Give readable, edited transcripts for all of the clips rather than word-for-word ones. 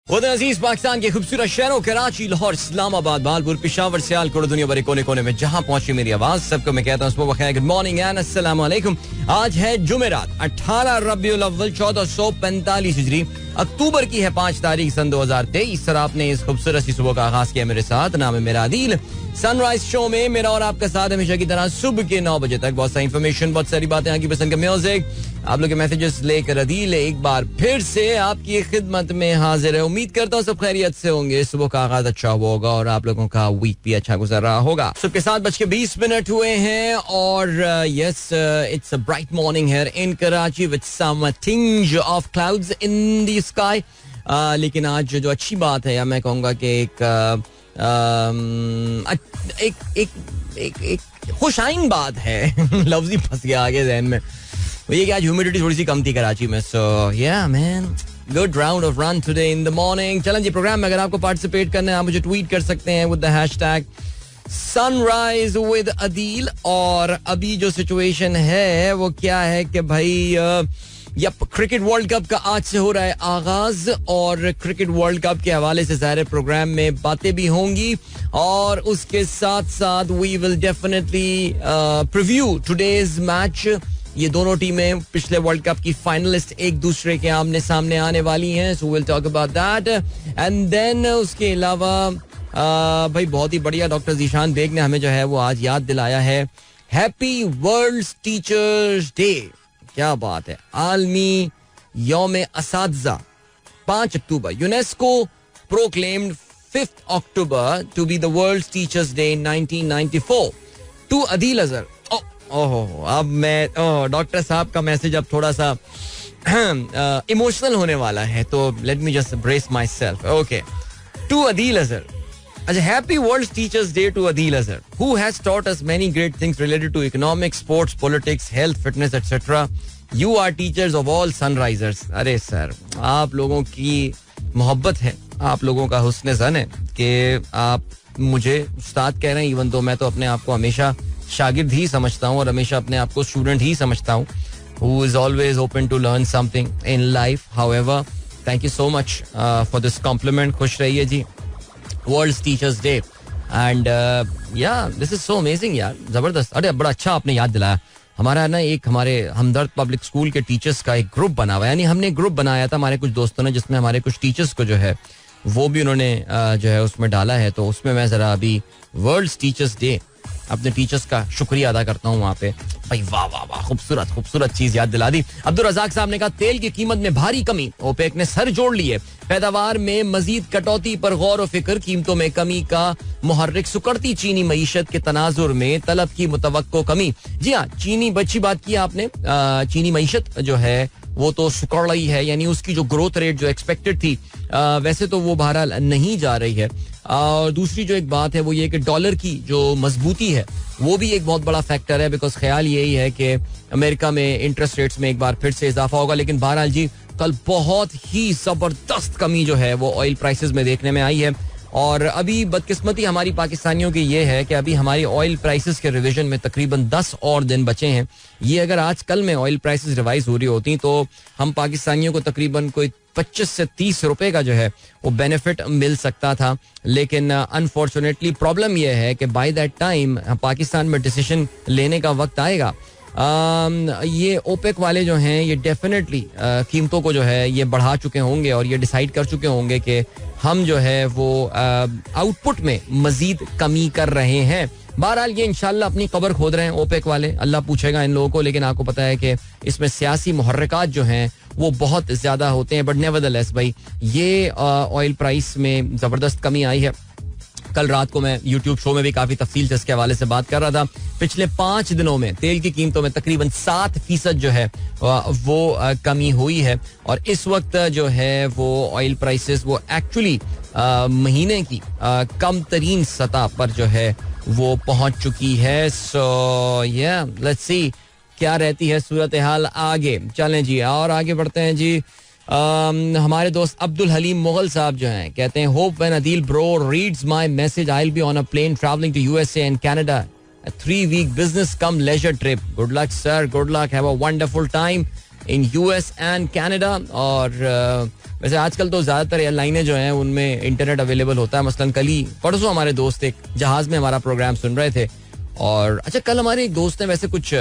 अजीज पाकिस्तान के खूबसूरत शहरों कराची, लाहौर, इस्लामाबाद, भालपुर, पेशावर, सियालकोट, दुनिया भर कोने कोने में जहां पहुंची मेरी आवाज, सबको मैं कहता हूं गुड मॉर्निंग एंड अस्सलाम वालेकुम। आज है जुमेरात 18 रबीउल अव्वल 1445 हिजरी, अक्टूबर की है 5 तारीख सन 2023। सर आपने इस खूबसूरत सी सुबह का आगाज किया मेरे साथ। नाम है मेरा आदिल। सनराइज शो में मेरा और आपका साथ हमेशा की तरह सुबह के 9 बजे तक। बहुत सारी इन्फॉर्मेशन, बहुत सारी बातें, आपकी पसंद का म्यूजिक, आप लोग के मैसेजेस लेकर अदील एक बार फिर से आपकी खिदमत में हाजिर है। उम्मीद करता हूँ सब खैरियत से होंगे, सुबह का आगाज अच्छा होगा और आप लोगों का वीक भी अच्छा गुजर रहा होगा। सुबह के 7:20 हुए हैं और yes, it's a bright morning here in Karachi with some tinge of clouds in the sky. लेकिन आज जो अच्छी बात है, या मैं कहूँगा कि एक खुशाइन बात है लफ्ज ही फंस गया आगे ज़हन में, वो ये कि आज ह्यूमिडिटी थोड़ी सी कम थी कराची में। सो या man, good round of run today in the morning. चलें जी, प्रोग्राम में अगर आपको पार्टिसिपेट करना है आप मुझे ट्वीट कर सकते हैं with the hashtag sunrise with Adeel. और अभी जो सिचुएशन है वो क्या है कि भाई क्रिकेट वर्ल्ड कप का आज से हो रहा है आगाज, और क्रिकेट वर्ल्ड कप के हवाले से ज़ाहिर प्रोग्राम में बातें भी होंगी, और उसके साथ साथ we will definitely preview today's match. ये दोनों टीमें पिछले वर्ल्ड कप की फाइनलिस्ट एक दूसरे के आमने सामने आने वाली हैं, so will talk about that. And then उसके अलावा भाई बहुत ही बढ़िया, डॉक्टर जीशान बेग ने हमें जो है वो आज याद दिलाया है हैप्पी वर्ल्ड टीचर्स डे। क्या बात है, आलमी यौम असातिज़ा 5 October, UNESCO proclaimed 5 October to be the world teachers day 1994 to Adeel Azhar. ओहो, अब मैं डॉक्टर साहब का मैसेज अब थोड़ा सा इमोशनल होने वाला है, तो let me just brace myself. Okay, to Adeel Azhar, अच्छा, happy world teachers day to Adeel Azhar who has taught us many great things related to economics, sports, politics, health, fitness etcetera. You are teachers of all Sunrisers. अरे sir, आप लोगों की मोहब्बत है, आप लोगों का हुस्न ज़न है कि आप मुझे उस्ताद कह रहे हैं, इवन तो मैं तो अपने आप को हमेशा शागिर्द ही समझता हूँ और हमेशा अपने आप को स्टूडेंट ही समझता हूँ, who is always open to learn something in life. However, thank you so much for this compliment. खुश रहिए जी, world teachers day and yeah this is so amazing यार, जबरदस्त। अरे बड़ा अच्छा आपने याद दिलाया। हमारा ना एक हमारे हमदर्द पब्लिक स्कूल के टीचर्स का एक ग्रुप बना हुआ है, यानी हमने एक ग्रुप बनाया था हमारे कुछ दोस्तों ने, जिसमें हमारे कुछ टीचर्स को जो है वो भी उन्होंने जो है उसमें डाला है। तो उसमें मैं जरा अभी वर्ल्ड टीचर्स डे अपने टीचर्स का शुक्रिया अदा करता हूँ वहाँ पे। भाई वाह वाह वाह, खूबसूरत खूबसूरत चीज याद दिला दी। अब्दुल रज़ाक साहब ने कहा तेल की कीमत में भारी कमी, ओपेक ने सर जोड़ लिए, पैदावार में मजीद कटौती पर गौर व फिक्र, कीमतों में कमी का मुहर्रिक, सुकड़ती चीनी मईशत के तनाजुर में तलब की मुतवक्को कमी। जी हाँ, चीनी अच्छी बात की आपने, चीनी मईशत जो है वो तो सुकड़ रही है, यानी उसकी जो ग्रोथ रेट जो एक्सपेक्टेड थी वैसे तो वो बहरहाल नहीं जा रही है। और दूसरी जो एक बात है वो ये कि डॉलर की जो मजबूती है वो भी एक बहुत बड़ा फैक्टर है, बिकॉज ख्याल यही है कि अमेरिका में इंटरेस्ट रेट्स में एक बार फिर से इजाफा होगा। लेकिन बहरहाल जी, कल बहुत ही जबरदस्त कमी जो है वो ऑयल प्राइसेस में देखने में आई है। और अभी बदकिस्मती हमारी पाकिस्तानियों की ये है कि अभी हमारी ऑयल प्राइसेस के रिवीजन में तकरीबन 10 और दिन बचे हैं। ये अगर आज कल में ऑयल प्राइसेस रिवाइज हो रही होती तो हम पाकिस्तानियों को तकरीबन कोई 25 से 30 रुपए का जो है वो बेनिफिट मिल सकता था। लेकिन अनफॉर्चुनेटली प्रॉब्लम यह है कि बाय दैट टाइम पाकिस्तान में डिसीजन लेने का वक्त आएगा। ये ओपेक वाले जो हैं ये डेफिनेटली कीमतों को जो है ये बढ़ा चुके होंगे और ये डिसाइड कर चुके होंगे कि हम जो है वो आउटपुट में मजीद कमी कर रहे हैं। बहरहाल ये इंशाल्लाह अपनी कब्र खोद रहे हैं ओपेक वाले, अल्लाह पूछेगा इन लोगों को। लेकिन आपको पता है कि इसमें सियासी मुहर्रिकात जो हैं वो बहुत ज्यादा होते हैं। बट नेवरदलेस भाई, ये ऑयल प्राइस में जबरदस्त कमी आई है। कल रात को मैं यूट्यूब शो में भी काफी तफसील से इसके हवाले से बात कर रहा था। पिछले 5 दिनों में तेल की कीमतों में तकरीबन 7% जो है वो कमी हुई है। और इस वक्त जो है वो ऑयल प्राइसेस वो एक्चुअली महीने की कम तरीन सतह पर जो है वो पहुंच चुकी है। सो या लेट्स सी क्या रहती है सूरत हाल आगे। चलें जी और आगे बढ़ते हैं जी। हमारे दोस्त अब्दुल हलीम मुगल साहब जो हैं कहते हैं hope when Adeel bro reads my message I will be on a plane travelling to USA and Canada, a 3-week business come leisure trip. Good luck sir, good luck, have a wonderful time. In US and Canada. और वैसे आजकल तो ज़्यादातर एयरलाइनें जो हैं उनमें internet available होता है. मसलन कल ही परसों हमारे दोस्त एक जहाज़ में हमारा प्रोग्राम सुन रहे थे. और अच्छा, कल हमारे एक दोस्त ने वैसे कुछ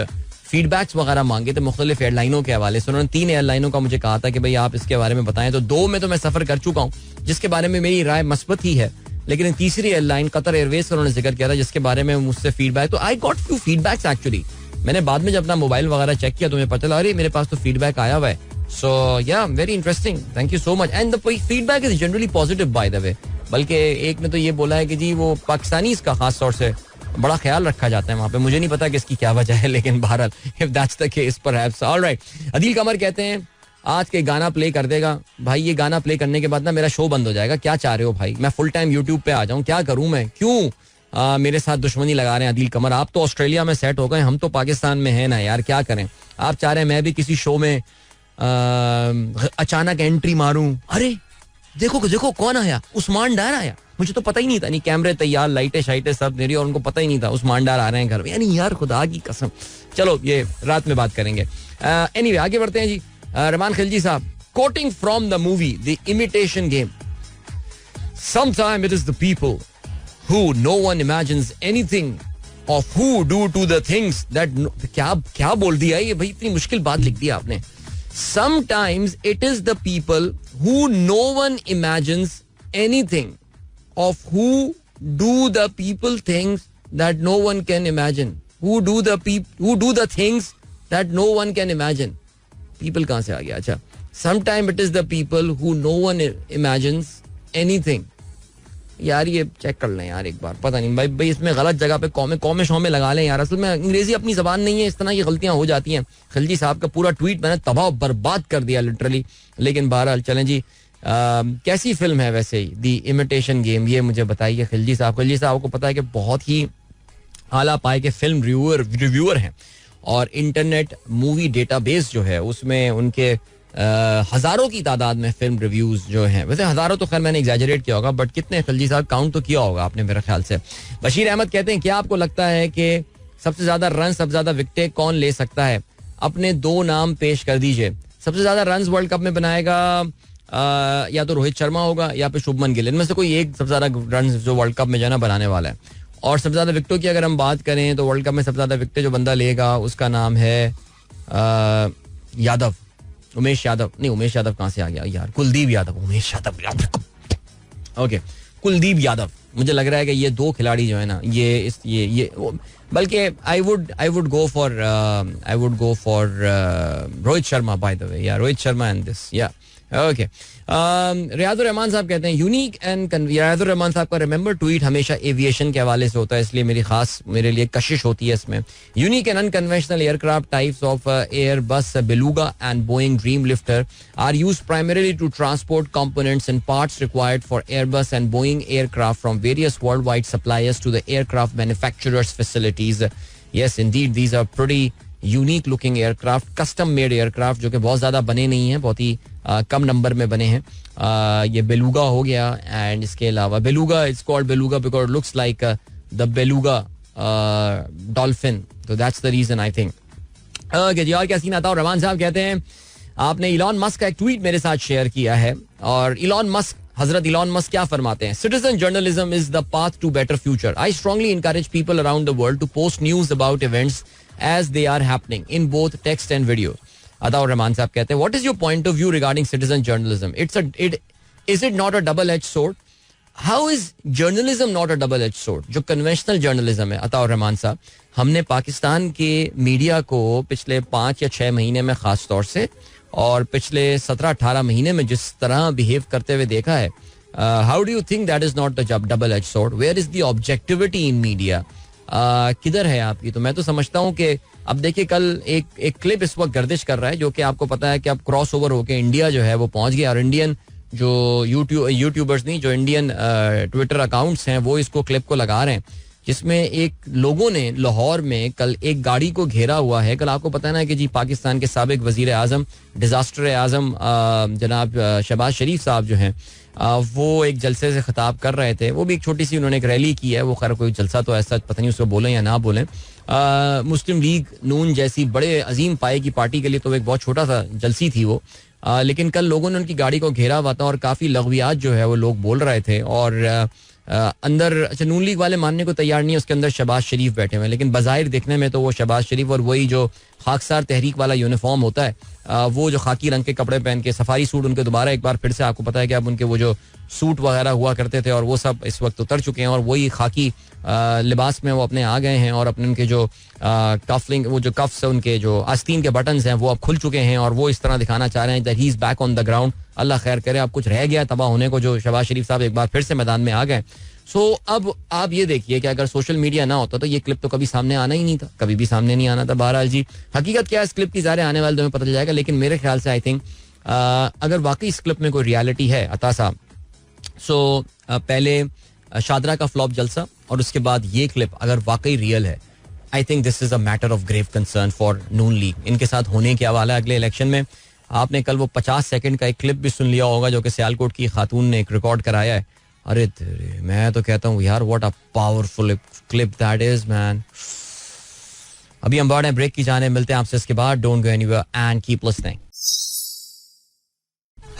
फीडबैक्स वगैरह मांगे थे मुख्तलिफ एयरलाइनों के हवाले से. उन्होंने 3 एयरलाइनों का मुझे कहा था कि भाई आप इसके बारे में बताएं. तो 2 में तो मैं सफ़र कर चुका हूँ जिसके बारे में मेरी राय मस्बत ही है, लेकिन तीसरी एयरलाइन कतर एयरवेज का उन्होंने जिक्र किया था जिसके बारे में मुझसे फीडबैक. तो I got few feedbacks actually. मैंने बाद में जब अपना मोबाइल वगैरह चेक किया तो मुझे पता चला अरे मेरे पास तो फीडबैक आया हुआ है. सो या very interesting, thank you so much. And the feedback is generally positive by the way. बल्कि एक ने तो ये बोला है कि जी वो पाकिस्तानी का खास तौर से बड़ा ख्याल रखा जाता है वहाँ पे. मुझे नहीं पता कि इसकी क्या वजह है, लेकिन बहरहाल if that's the case perhaps. Alright, Adeel Qamar कहते हैं आज के गाना प्ले कर देगा. भाई ये गाना प्ले करने के बाद ना मेरा शो बंद हो जाएगा. क्या चाह रहे हो भाई, मैं फुल टाइम यूट्यूब पे आ जाऊँ? क्या करूँ मैं, क्यों मेरे साथ दुश्मनी लगा रहे हैं अदील कमर? आप तो ऑस्ट्रेलिया में सेट हो गए, हम तो पाकिस्तान में हैं ना यार, क्या करें. आप चाह रहे हैं मैं भी किसी शो में अचानक एंट्री मारूं. अरे देखो देखो कौन आया, उस्मान डार आया. मुझे तो पता ही नहीं था. नहीं कैमरे तैयार, लाइटें शाइटें सब मेरी, और उनको पता ही नहीं था उस्मान डार आ रहे हैं घर में. यानी यार खुदा की कसम. चलो ये रात में बात करेंगे. एनीवे आगे बढ़ते हैं जी. रहमान खिलजी साहब, coating from the movie the imitation game, sometime it is the people who no one imagines anything of who do to the things that क्या बोल दिया ये भाई, इतनी मुश्किल बात लिख दी आपने. Sometimes it is the people who no one imagines anything of who do the people things that no one can imagine. Who do the things that no one can imagine. People कहाँ से आ गया? अच्छा, sometimes it is the people who no one imagines anything. यार ये check कर लें यार एक बार, पता नहीं भाई इसमें गलत जगह पे कौमे शौमे लगा लें यार. असल में अंग्रेजी अपनी जबान नहीं है, इस तरह की गलतियां हो जाती हैं. खिलजी साहब का पूरा ट्वीट मैंने तबाह बर्बाद कर दिया लिटरली. लेकिन बहरहाल चलें जी. कैसी फिल्म है वैसे ही द इमिटेशन गेम, ये मुझे बताइए खिलजी साहब. खिलजी साहब को पता है कि बहुत ही आला पाए के फिल्म रिव्यूअर हैं और इंटरनेट मूवी डेटाबेस जो है उसमें उनके हजारों की तादाद में फिल्म रिव्यूज जो हैं. वैसे हजारों तो खैर मैंने एग्जैजरेट किया होगा, बट कितने खिलजी साहब काउंट तो किया होगा आपने मेरे ख्याल से. बशीर अहमद कहते हैं क्या आपको लगता है कि सबसे ज्यादा रन, सबसे ज्यादा विकेटें कौन ले सकता है? अपने 2 नाम पेश कर दीजिए. सबसे ज्यादा रन वर्ल्ड कप में बनाएगा या तो रोहित शर्मा होगा या फिर शुभमन गिल. इनमें से कोई एक सबसे ज्यादा रन जो वर्ल्ड कप में जो है ना बनाने वाला है. और सबसे ज्यादा विकेटों की अगर हम बात करें तो वर्ल्ड कप में सबसे ज्यादा विकेटें जो बंदा लेगा उसका नाम है यादव, उमेश यादव. नहीं, उमेश यादव कहाँ से आ गया यार, कुलदीप यादव. उमेश यादव, ओके, कुलदीप यादव. मुझे लग रहा है कि ये 2 खिलाड़ी जो है ना ये बल्कि I would go for Rohit Sharma by the way. या रोहित शर्मा एंड दिस या ओके. रियाजुर रहमान साहब कहते हैं यूनिक एंड रियाजुर रहमान साहब का रिमेंबर ट्वीट हमेशा एविएशन के हवाले से होता है, इसलिए मेरे लिए कशिश होती है इसमें. Unique and unconventional aircraft types of Airbus Beluga and Boeing Dreamlifter are used primarily to transport components and parts required for Airbus and Boeing aircraft from various worldwide suppliers to the aircraft manufacturers facilities. Yes indeed, these are pretty unique looking aircraft, custom made aircraft जो कि बहुत ज्यादा बने नहीं हैं, बहुत ही कम number में बने हैं. ये बेलुगा हो गया. एंड इसके अलावा beluga, it's called beluga because looks like the beluga dolphin, तो that's the reason I think. Okay जी, और क्या सीन आता है? रहमान साहब कहते हैं आपने इलॉन मस्क का एक ट्वीट मेरे साथ शेयर किया है और हजरत इलॉन मस्क क्या फरमाते हैं? Citizen journalism is the path to better future. I strongly encourage people around the world to post news about events as they are happening in both text and video. Ataur Rahman sahab कहते हैं what is your point of view regarding citizen journalism? Is it not a double-edged sword? How is journalism not a double-edged sword? जो conventional journalism है अताउर रहमान साहब, हमने पाकिस्तान के media को पिछले 5 या 6 महीने में खास तौर से और पिछले 17-18 महीने में जिस तरह बिहेव करते हुए देखा है, how do you think that is not a double-edged sword? Where is the objectivity in media? किधर है आपकी? तो मैं तो समझता हूँ कि अब देखिए कल एक क्लिप इस वक्त गर्दिश कर रहा है जो कि आपको पता है कि अब क्रॉस ओवर होके इंडिया जो है वो पहुंच गया और इंडियन जो यूट्यूबर्स नहीं, जो इंडियन ट्विटर अकाउंट्स हैं वो इसको क्लिप को लगा रहे हैं. जिसमें एक लोगों ने लाहौर में कल एक गाड़ी को घेरा हुआ है. कल आपको पता है ना कि जी पाकिस्तान के साबिक वजीर आजम, डिजास्टर आजम जनाब शहबाज शरीफ साहब जो हैं वो एक जलसे से खिताब कर रहे थे. वो भी एक छोटी सी उन्होंने एक रैली की है. वो खैर कोई जलसा तो ऐसा पता नहीं उसको बोलें या ना बोलें. मुस्लिम लीग नून जैसी बड़े अजीम पाए की पार्टी के लिए तो एक बहुत छोटा सा जलसी थी वो. लेकिन कल लोगों ने उनकी गाड़ी को घेरा हुआ था और काफ़ी लग़वियात जो है वो लोग बोल रहे थे. और अंदर अच्छा नून लीग वाले मानने को तैयार नहीं है उसके अंदर शहबाज शरीफ बैठे हुए हैं, लेकिन बज़ाहिर देखने में तो वो शहबाज शरीफ और वही जो खाकसार तहरीक वाला यूनिफॉर्म होता है वो जो खाकी रंग के कपड़े पहन के सफारी सूट उनके दोबारा एक बार फिर से आपको पता है कि अब उनके वो जो सूट वगैरह हुआ करते थे और वो सब इस वक्त उतर चुके हैं और वही खाकी लिबास में वो अपने आ गए हैं और अपने उनके जो कफलिंग वो जो कफ्स उनके जो आस्तीन के बटन्स हैं वो अब खुल चुके हैं और वो इस तरह दिखाना चाह रहे हैं that he is back on the ground. Allah खैर करे. अब कुछ रह गया तबाह होने को जो शहबाज शरीफ साहब एक बार फिर से मैदान में आ गए. सो अब आप ये देखिए कि अगर सोशल मीडिया ना होता तो ये क्लिप तो कभी सामने आना ही नहीं था, कभी भी सामने नहीं आना था. बहरहाल जी हकीकत क्या है इस क्लिप की ज़ाहिर आने वाले दिन में पता चल जाएगा. लेकिन मेरे ख्याल से आई थिंक अगर वाकई इस क्लिप में कोई रियलिटी है अता साहब, सो पहले शादरा का फ्लॉप जलसा और उसके बाद ये क्लिप अगर वाकई रियल है, I think this is a matter of grave concern for Noon League. इनके साथ होने क्या वाला है अगले इलेक्शन में. आपने कल वो 50 सेकंड का एक क्लिप भी सुन लिया होगा जो कि सियालकोट की खातून ने एक रिकॉर्ड कराया है. अरे मैं तो कहता हूँ यार what a powerful clip that is man. अभी हम बढ़े ब्रेक की जाने, मिलते हैं आपसे इसके बाद. Don't go anywhere and keep listening.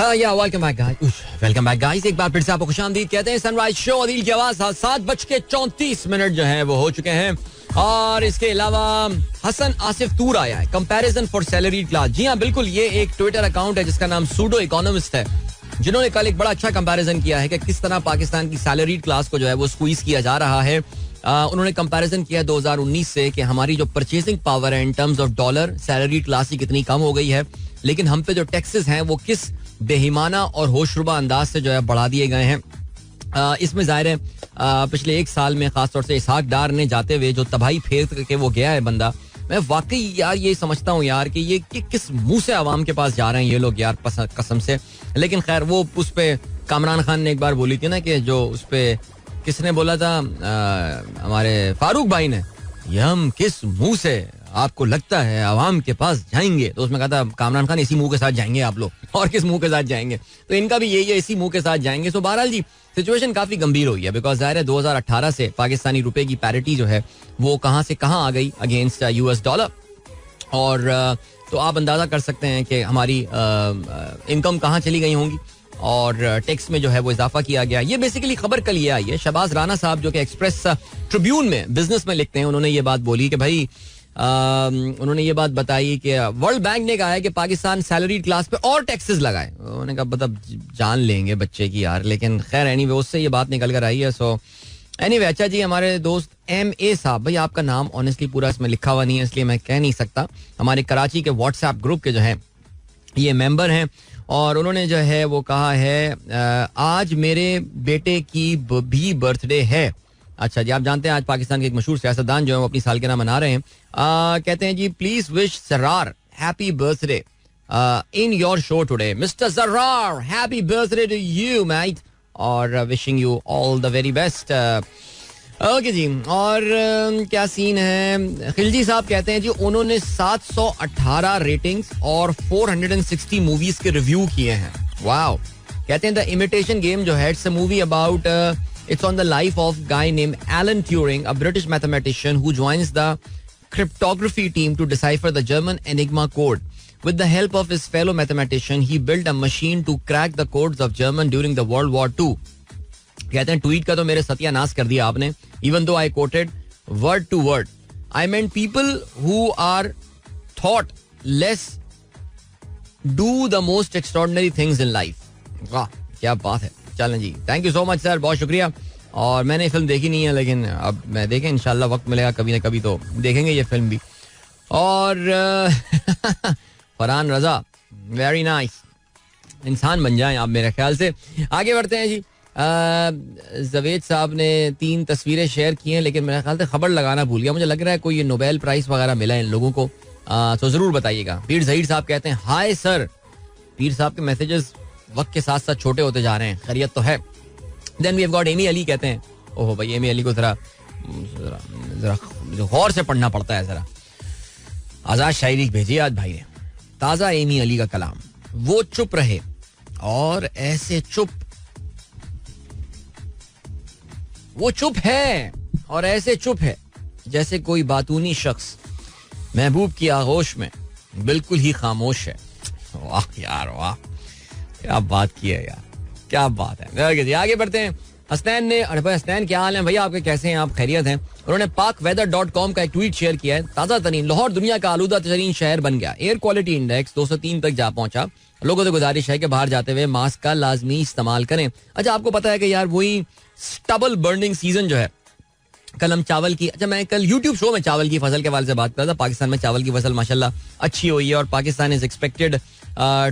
Welcome back guys. एक बार फिर से आपको खुशामदीद कहते हैं. सनराइज शो अदील की आवाज 7:34 जो है वो हो चुके हैं. और इसके अलावा हसन आसिफ तूर आया है कंपैरिजन फॉर सैलरी क्लास. जी हाँ बिल्कुल, ये एक ट्विटर अकाउंट है जिसका नाम सूडो इकोनॉमिस्ट है, जिन्होंने कल एक बड़ा अच्छा कंपैरिजन किया है कि किस तरह पाकिस्तान की सैलरीड क्लास को जो है वो स्क्वीज किया जा रहा है. उन्होंने कंपैरिजन किया 2019 से कि हमारी जो परचेसिंग पावर है in terms of dollar salaried class की कितनी कम हो गई है, लेकिन हम पे जो टैक्सेस हैं वो किस बेईमाना और होशरुबा अंदाज से जो है बढ़ा दिए गए हैं. इसमें जाहिर है पिछले एक साल में खासतौर से इसहाक डार ने जाते हुए जो तबाही फेर के वो गया है बंदा, मैं वाकई यार ये समझता हूँ यार कि ये किस मुंह से आवाम के पास जा रहे हैं ये लोग यार कसम से. लेकिन खैर वो उस पे कामरान खान ने एक बार बोली थी ना कि जो उस पे किसने बोला था हमारे फारूक भाई ने, ये हम किस मुंह से आपको लगता है आवाम के पास जाएंगे, तो उसमें कहा था कामरान खान इसी मुंह के साथ जाएंगे आप लोग, और किस मुंह के साथ जाएंगे. तो इनका भी यही है, इसी मुंह के साथ जाएंगे. सो बहरहाल जी सिचुएशन काफी गंभीर हुई है बिकॉज जाहिर है 2018 से पाकिस्तानी रुपए की पैरिटी जो है वो कहां से कहां आ गई अगेंस्ट यूएस डॉलर. और तो आप अंदाजा कर सकते हैं कि हमारी इनकम कहां चली गई होंगी और टैक्स में जो है वो इजाफा किया गया. ये बेसिकली खबर कल ये आई है, शहबाज राना साहब जो कि एक्सप्रेस ट्रिब्यून में बिजनेस में लिखते हैं, उन्होंने ये बात बोली कि भाई उन्होंने ये बात बताई कि वर्ल्ड बैंक ने कहा है कि पाकिस्तान सैलरी क्लास पे और टैक्सेस लगाए. उन्होंने कहा मतलब जान लेंगे बच्चे की यार, लेकिन खैर एनीवे उससे ये बात निकल कर आई है. सो एनीवे अच्छा जी, हमारे दोस्त MA साहब, भाई आपका नाम ऑनेस्टली पूरा इसमें लिखा हुआ नहीं है इसलिए मैं कह नहीं सकता, हमारे कराची के व्हाट्सएप ग्रुप के जो है ये मेंबर हैं और उन्होंने जो है वो कहा है आज मेरे बेटे की भी बर्थडे है. अच्छा जी, आप जानते हैं आज पाकिस्तान के एक मशहूर सियासतदान जो है वो अपनी सालगिरह मना रहे हैं. कहते हैं जी please wish Jarrar happy birthday in your show today. Mister Jarrar happy birthday to you mate और wishing you all the very best. Okay जी, और क्या सीन है. खिलजी साहब कहते हैं जी उन्होंने 718 रेटिंग्स और 460 मूवीज के रिव्यू किए हैं. वाओ. कहते हैं द इमिटेशन गेम जो है it's a movie about it's on the life of guy named Alan Turing, a British mathematician who joins the cryptography team to decipher the German Enigma code. With the help of his fellow mathematician, he built a machine to crack the codes of German during the World War II. कहते हैं tweet का तो मेरे सत्यानाश कर दिया आपने. Even though I quoted word to word, I meant people who are thought less do the most extraordinary things in life. वाह क्या बात है. चलें जी, thank you so much sir, बहुत शुक्रिया. और मैंने फिल्म देखी नहीं है लेकिन अब मैं देखें इंशाल्लाह, वक्त मिलेगा कभी ना कभी तो देखेंगे ये फिल्म भी. और फरहान रजा, वेरी नाइस, इंसान बन जाएं आप मेरे ख्याल से. आगे बढ़ते हैं जी. जवेद साहब ने 3 तस्वीरें शेयर की हैं लेकिन मेरे ख्याल से खबर लगाना भूल गया. मुझे लग रहा है कोई ये नोबेल प्राइज वगैरह मिला है इन लोगों को, तो जरूर बताइएगा. पीर जहीर साहब कहते हैं हाय सर. पीर साहब के मैसेजेस वक्त के साथ साथ छोटे होते जा रहे हैं, खैरियत तो है. Then we have got Amy Ali कहते हैं, ओहो भाई एमी अली को जरा जरा गौर से पढ़ना पड़ता है जरा. आजाद शायरी भेजी आज भाई ने. ताजा एमी अली का कलाम. वो चुप रहे और ऐसे चुप, वो चुप है और ऐसे चुप है जैसे कोई बातूनी शख्स महबूब की आगोश में बिल्कुल ही खामोश है. वाह यार वाह, क्या बात की है यार, क्या बात है. आगे बढ़ते हैं. हसनैन ने, अरे भाई हसनैन क्या हाल है भैया आपके, कैसे हैं आप, खैरियत हैं. उन्होंने pakweather.com का एक ट्वीट शेयर किया है. ताजा तरीन, लाहौर दुनिया का आलूदा तरीन शहर बन गया. एयर क्वालिटी इंडेक्स 203 तक जा पहुंचा. लोगों से गुजारिश है कि बाहर जाते हुए मास्क का लाजमी इस्तेमाल करें. अच्छा आपको पता है कि यार वही स्टबल बर्निंग सीजन जो है, कल हम चावल की, अच्छा मैं कल YouTube शो में चावल की फसल के हवाले से बात कर रहा था. पाकिस्तान में चावल की फसल माशाल्लाह अच्छी हुई है और Pakistan is expected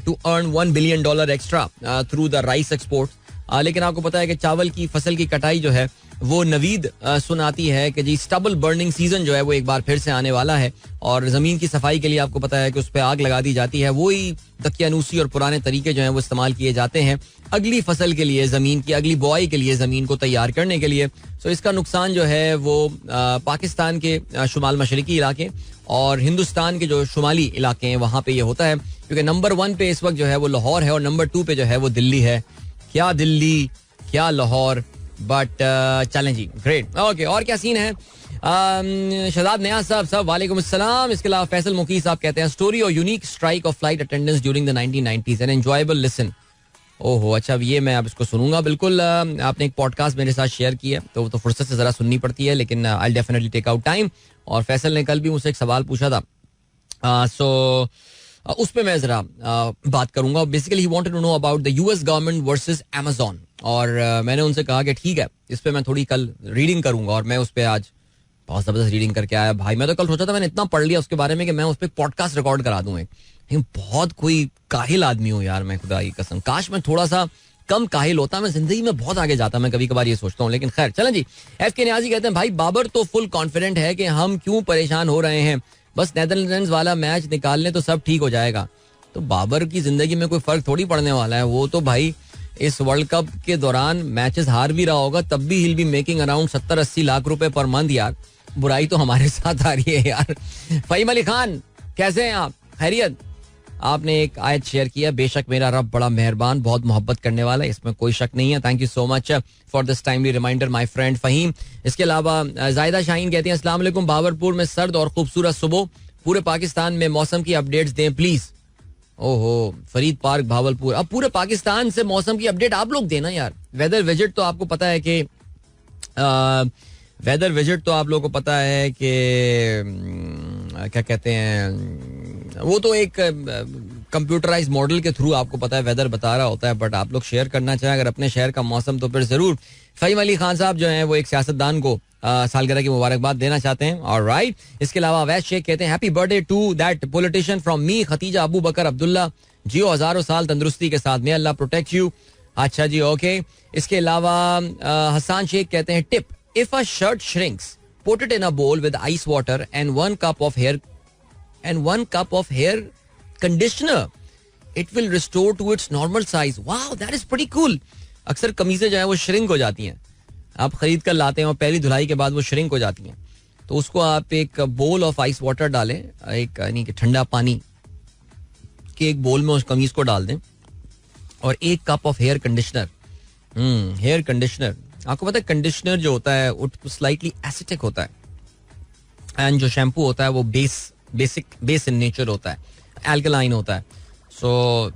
to earn $1 billion extra through the rice export. लेकिन आपको पता है कि चावल की फसल की कटाई जो है वो नवीद सुनाती है कि जी स्टबल बर्निंग सीजन जो है वो एक बार फिर से आने वाला है और जमीन की सफाई के लिए आपको पता है कि उस पर आग लगा दी जाती है. वही दकियानूसी और पुराने तरीके जो हैं वो इस्तेमाल किए जाते हैं अगली फसल के लिए, जमीन की अगली बुआई के लिए, जमीन को तैयार करने के लिए. सो इसका नुकसान जो है वो पाकिस्तान के शुमाल मशरिकी इलाके और हिंदुस्तान के जो शुमाली इलाके हैं वहाँ पे ये होता है, क्योंकि नंबर 1 पे इस वक्त जो है वो लाहौर है और नंबर 2 पे जो है वो दिल्ली है. क्या दिल्ली क्या लाहौर, बट चलें जी, ग्रेट. ओके, और क्या सीन है. शहजाद नियाज साहब वालेकुम अस्सलाम. इसके अलावा फैसल मुकी साहब कहते हैं स्टोरी और unique strike of flight attendance during the 1990s an enjoyable listen. ओहो अच्छा, ये मैं अब इसको सुनूंगा बिल्कुल. आपने एक पॉडकास्ट मेरे साथ शेयर किया तो फुर्सत से जरा सुननी पड़ती है, लेकिन I definitely take out time. और फैसल ने कल भी मुझसे एक सवाल पूछा था, सो उस पे मैं जरा बात करूंगा. Basically he wanted to know about the US government versus Amazon और मैंने उनसे कहा कि ठीक है इस पे मैं थोड़ी कल रीडिंग करूंगा और मैं उस पे आज बहुत जबरदस्त रीडिंग करके आया भाई. मैं तो कल सोचा था, मैंने इतना पढ़ लिया उसके बारे में कि मैं उस पर पॉडकास्ट रिकॉर्ड करा दूं. बहुत कोई काहिल आदमी हूं यार मैं, खुदा की कसम. काश मैं थोड़ा सा कम काहिल होता, मैं जिंदगी में बहुत आगे जाता. मैं कभी कभार ये सोचता हूँ, लेकिन खैर चलें जी. एफ के न्याजी कहते हैं भाई बाबर तो फुल कॉन्फिडेंट है कि हम क्यों परेशान हो रहे हैं, बस नेदरलैंड्स वाला मैच निकाल लें तो सब ठीक हो जाएगा. तो बाबर की जिंदगी में कोई फर्क थोड़ी पड़ने वाला है. वो तो भाई इस वर्ल्ड कप के दौरान मैचेस हार भी रहा होगा तब भी हिल बी मेकिंग अराउंड 70-80 लाख रुपए पर मंथ. यार बुराई तो हमारे साथ आ रही है यार. फहीम अली खान कैसे हैं आप, खैरियत. आपने एक आयत शेयर किया, बेशक मेरा रब बड़ा मेहरबान, बहुत मोहब्बत करने वाला है, इसमें कोई शक नहीं है. Thank you so much for this timely reminder my friend Faheem. इसके अलावा जायदा शाहीन कहती हैं अस्सलाम वालेकुम, बाबरपुर में सर्द और खूबसूरत सुबह, पूरे पाकिस्तान में मौसम की अपडेट्स दें प्लीज. ओहो, फरीद पार्क भावलपुर. अब पूरे पाकिस्तान से मौसम की अपडेट आप लोग देना यार. वेदर विजिट तो आपको पता है कि वेदर विजिट तो आप लोगों को पता है कि क्या कहते हैं, वो तो एक कंप्यूटराइज मॉडल के थ्रू आपको पता है वेदर बता रहा होता है. बट आप लोग शेयर करना चाहें अगर अपने शहर का मौसम तो फिर जरूर. फहीम अली खान साहब जो हैं वो एक सियासतदान को सालगिरह की मुबारकबाद देना चाहते हैं. ऑलराइट. इसके अलावा अवैध शेख कहते हैं happy birthday to that politician from me Khatija Abu Bakar Abdullah, जियो हजारों साल तंदुरुस्ती के साथ, मे अल्लाह प्रोटेक्ट यू. अच्छा जी, ओके. इसके अलावा हसान शेख कहते हैं tip, if a shirt shrinks put it in a bowl with ice water and 1 cup of hair conditioner, it will restore to its normal size. wow, that is pretty cool. अक्सर कमीजें जो है वो shrink हो जाती हैं, आप खरीद कर लाते हैं और पहली धुलाई के बाद वो श्रिंक हो जाती हैं. तो उसको आप एक बोल ऑफ आइस वाटर डालें, एक यानी कि ठंडा पानी के एक बोल में उस कमीज को डाल दें और 1 cup of hair conditioner. Hair conditioner, आपको पता है कंडीशनर जो होता है वो स्लाइटली एसिटिक होता है एंड जो शैम्पू होता है वो बेस इन नेचर होता है, एल्कलाइन होता है. सो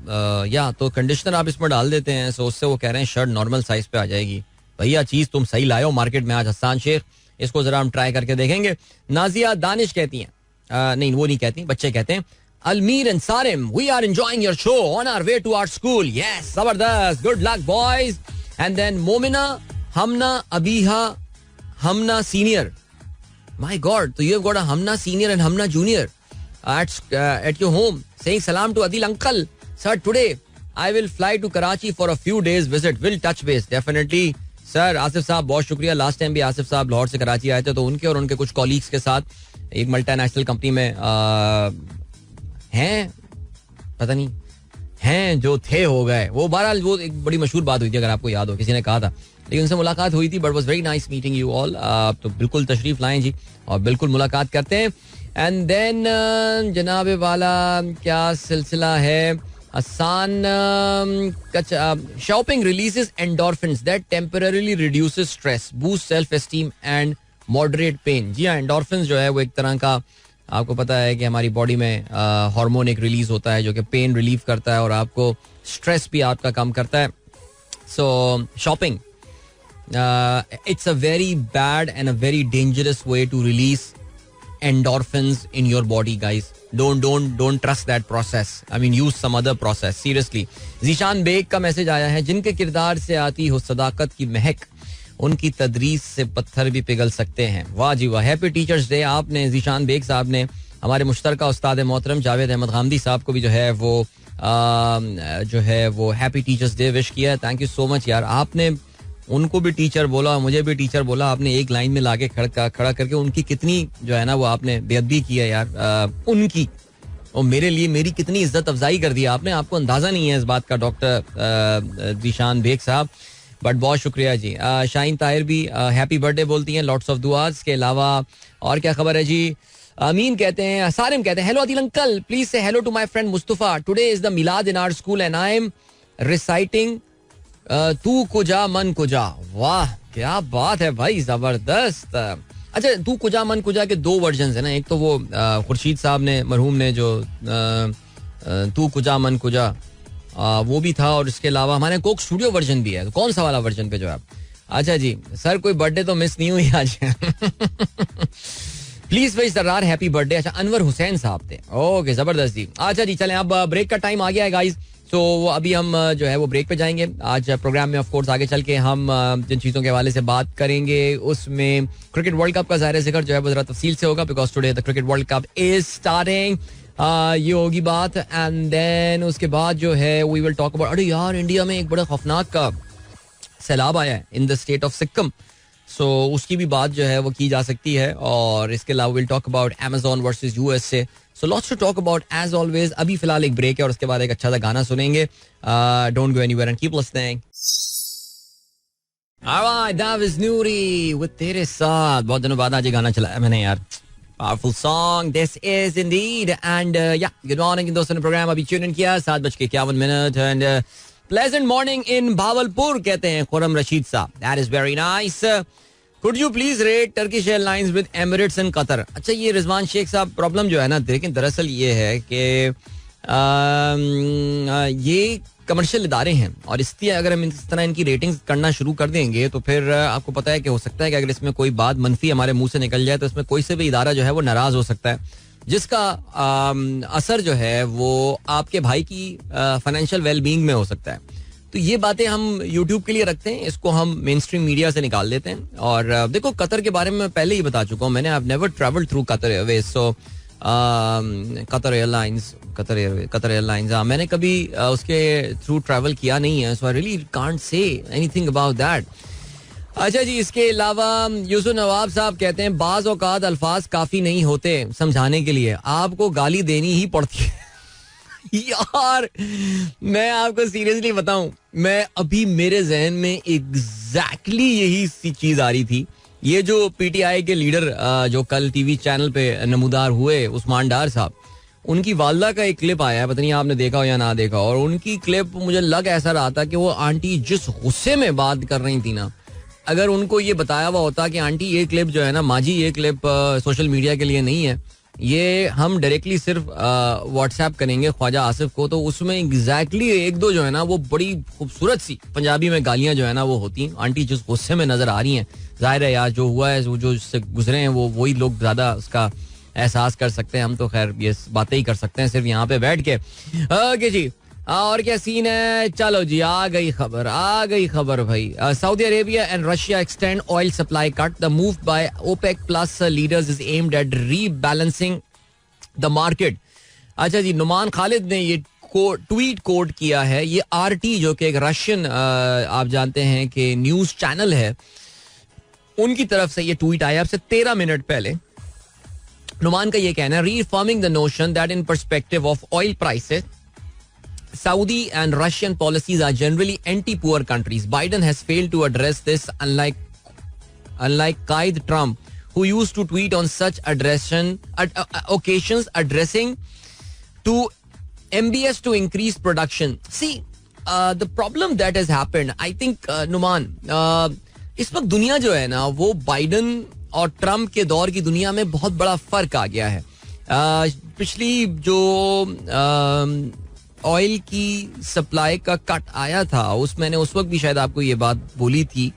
या तो कंडीशनर आप इसमें डाल देते हैं, सो उससे वो कह रहे हैं शर्ट नॉर्मल साइज पे आ जाएगी. भैया चीज तुम सही लाए हो मार्केट में आज. हसान शेख, इसको जरा हम ट्राई करके देखेंगे. नाजिया दानिश कहती हैं, नहीं वो नहीं कहती, बच्चे कहते हैं Alamir and Sarim, we are enjoying your show on our way to our school. Yes, जबरदस्त, good luck boys. And then Momina, Hamna, Abiha, Hamna senior. My god, तो you have got a Hamna senior and Hamna junior at your home, saying salam to Adil uncle. Sir, today I will fly to Karachi for a few days visit. Will touch base definitely. Sir Asif साहब बहुत शुक्रिया. Last time भी आसिफ साहब लाहौर से कराची आए थे तो उनके और उनके कुछ कॉलीग्स के साथ एक मल्टीनेशनल कंपनी में हैं, पता नहीं हैं जो थे हो गए. वो बहरहाल वो एक बड़ी मशहूर बात हुई थी, अगर आपको याद हो, किसी ने कहा था, लेकिन उनसे मुलाकात हुई थी. But was very nice meeting you all. तो बिल्कुल तशरीफ लाएं जी और बिल्कुल मुलाकात करते हैं. एंड देन जनाब वाला क्या सिलसिला है. आसान shopping releases endorphins that temporarily reduces stress, boost self esteem and moderate pain. जी हाँ, एंडोर्फिन्स जो है वो एक तरह का, आपको पता है कि हमारी बॉडी में हार्मोन एक रिलीज होता है जो कि पेन रिलीव करता है और आपको स्ट्रेस भी आपका कम करता है. सो shopping, it's a very bad and a very dangerous way to release endorphins in your body, guys. Don't trust that process. I mean, use some other process. Seriously. Zeeshan Baig का message आया है, जिनके किरदार से आती हो सदाकत की महक, उनकी तदरीस से पत्थर भी पिघल सकते हैं. वाह जी वाह. Happy teachers day. आपने ज़ीशान बेग साहब ने हमारे मुश्तरका उस्ताद मोहतरम जावेद अहमद गामदी साहब को भी जो है वो हैप्पी टीचर्स डे विश किया है. थैंक यू सो मच यार. आपने उनको भी टीचर बोला, मुझे भी टीचर बोला. आपने एक लाइन में लाके खड़ा करके उनकी कितनी जो है ना वो आपने बेअदबी की है यार उनकी, और मेरे लिए मेरी कितनी इज्जत अफजाई कर दी आपने. आपको अंदाजा नहीं है इस बात का डॉक्टर ज़ीशान बेग साहब. बट बहुत शुक्रिया जी. शाहीन ताहिर भी हैप्पी बर्थडे बोलती हैं, लॉट्स ऑफ दुआस. के अलावा और क्या खबर है जी. अमीन कहते हैं, सारिम कहते हैं, hello Adil uncle, please say hello to my friend Mustafa. Today is the Milad in our school and I am reciting तू कुजा मन कुजा. वाह क्या बात है भाई, जबरदस्त. अच्छा, तू कुजा मन कुजा के दो वर्जन है ना. एक तो वो खुर्शीद साहब ने, मरहूम ने, जो तू कुजा मन कुजा वो भी था, और इसके अलावा हमारे कोक स्टूडियो वर्जन भी है. तो कौन सा वाला वर्जन पे जो है. अच्छा जी सर, कोई बर्थडे तो मिस नहीं हुई आज. Please wish Darrar happy birthday. अच्छा, अनवर हुसैन साहब थे. ओके, जबरदस्त जी. अच्छा जी, चलें अब ब्रेक का टाइम आ गया है गाइस. सो अभी हम जो है वो ब्रेक पे जाएंगे. आज प्रोग्राम में ऑफ कोर्स आगे चल के हम जिन चीज़ों के हवाले से बात करेंगे उसमें क्रिकेट वर्ल्ड कप का ज़ाहिर जिक्र जो है वो जरा तफसील से होगा, because today the cricket world cup is starting. ये होगी बात. एंड देन उसके बाद जो है वी विल टॉक अबाउट, अरे यार इंडिया में एक बड़ा खौफनाक का सैलाब आया है in the state of Sikkim. So उसकी भी बात जो है वो की जा सकती है. और इसके अलावा will talk about Amazon versus USA. So lots to talk about as always. अभी फिलहाल एक ब्रेक है और उसके बाद एक अच्छा सा गाना सुनेंगे. Don't go anywhere and keep listening. Alright, that was Noori with तेरे साथ. बहुत दिनों बाद आज ये गाना चलाया मैंने यार. Powerful song this is Indeed. And या गुड मॉर्निंग दोस्तों ने प्रोग्राम अभी ट्यून इन किया 7:51 एंड प्लेजेंट मॉर्निंग इन भावलपुर कहते हैं खुरम रशीद साहब. That is very nice. Could you please rate Turkish airlines with Emirates and Qatar. अच्छा, ये रिजवान शेख साहब, प्रॉब्लम जो है ना, लेकिन दरअसल ये है कि ये कमर्शियल इदारे हैं और इसलिए अगर हम इस तरह इनकी रेटिंग्स करना शुरू कर देंगे तो फिर आपको पता है कि हो सकता है कि अगर इसमें कोई बात मनफी हमारे मुंह से निकल जाए तो इसमें कोई से भी इदारा जो है वो नाराज हो सकता है, जिसका असर जो है वो आपके भाई की फाइनेंशियल वेलबींग में हो सकता है. तो ये बातें हम यूट्यूब के लिए रखते हैं, इसको हम मेन स्ट्रीम मीडिया से निकाल देते हैं. और देखो, कतर के बारे में पहले ही बता चुका हूँ मैंने. I have never travelled through Qatar Airways. So Qatar airlines मैंने कभी उसके थ्रू ट्रैवल किया नहीं है. So I really can't say anything about that. अच्छा जी, इसके अलावा यूसुफ नवाब साहब कहते हैं बाज औकात अल्फाज काफी नहीं होते समझाने के लिए, आपको गाली देनी ही पड़ती है. यार मैं आपको सीरियसली बताऊं, मैं अभी मेरे जहन में एग्जैक्टली यही सी चीज आ रही थी. ये जो पीटीआई के लीडर जो कल टीवी चैनल पे नमूदार हुए, उस्मान डार साहब, उनकी वालदा का एक क्लिप आया है, पता नहीं आपने देखा हो या ना देखा. और उनकी क्लिप मुझे लग ऐसा रहा था कि वो आंटी जिस गुस्से में बात कर रही थी ना, अगर उनको ये बताया हुआ होता कि आंटी ये क्लिप जो है ना, माँ जी ये क्लिप सोशल मीडिया के लिए नहीं है, ये हम डायरेक्टली सिर्फ व्हाट्सएप करेंगे ख्वाजा आसिफ को, तो उसमें एग्जैक्टली एक दो जो है ना वो बड़ी खूबसूरत सी पंजाबी में गालियां जो है ना वो होती हैं. आंटी जिस गुस्से में नजर आ रही हैं, जाहिर है यार जो हुआ है, जो इससे गुजरे हैं वो वही लोग ज्यादा उसका एहसास कर सकते हैं. हम तो खैर ये बातें ही कर सकते हैं सिर्फ यहाँ पे बैठ के. ओके जी, और क्या सीन है. चलो जी, आ गई खबर भाई. Saudi Arabia and Russia extend oil supply cut. The move by OPEC plus leaders is aimed at rebalancing the market. अच्छा जी, नुमान खालिद ने ये ट्वीट कोट किया है. ये आरटी जो कि एक रशियन आप जानते हैं कि न्यूज चैनल है, उनकी तरफ से ये ट्वीट आया अब से 13 मिनट पहले. नुमान का ये कहना है, reaffirming the notion that in perspective of oil prices Saudi and Russian policies are generally anti-poor countries. Biden has failed to address this, unlike Qaid Trump, who used to tweet on such occasions addressing to MBS to increase production. See, the problem that has happened, I think, Numan, इस वक्त दुनिया जो है ना वो Biden और Trump के दौर की दुनिया में बहुत बड़ा फर्क आ गया है. पिछली जो ऑयल की सप्लाई का कट आया था उस मैंने उस वक्त भी शायद आपको ये बात बोली थी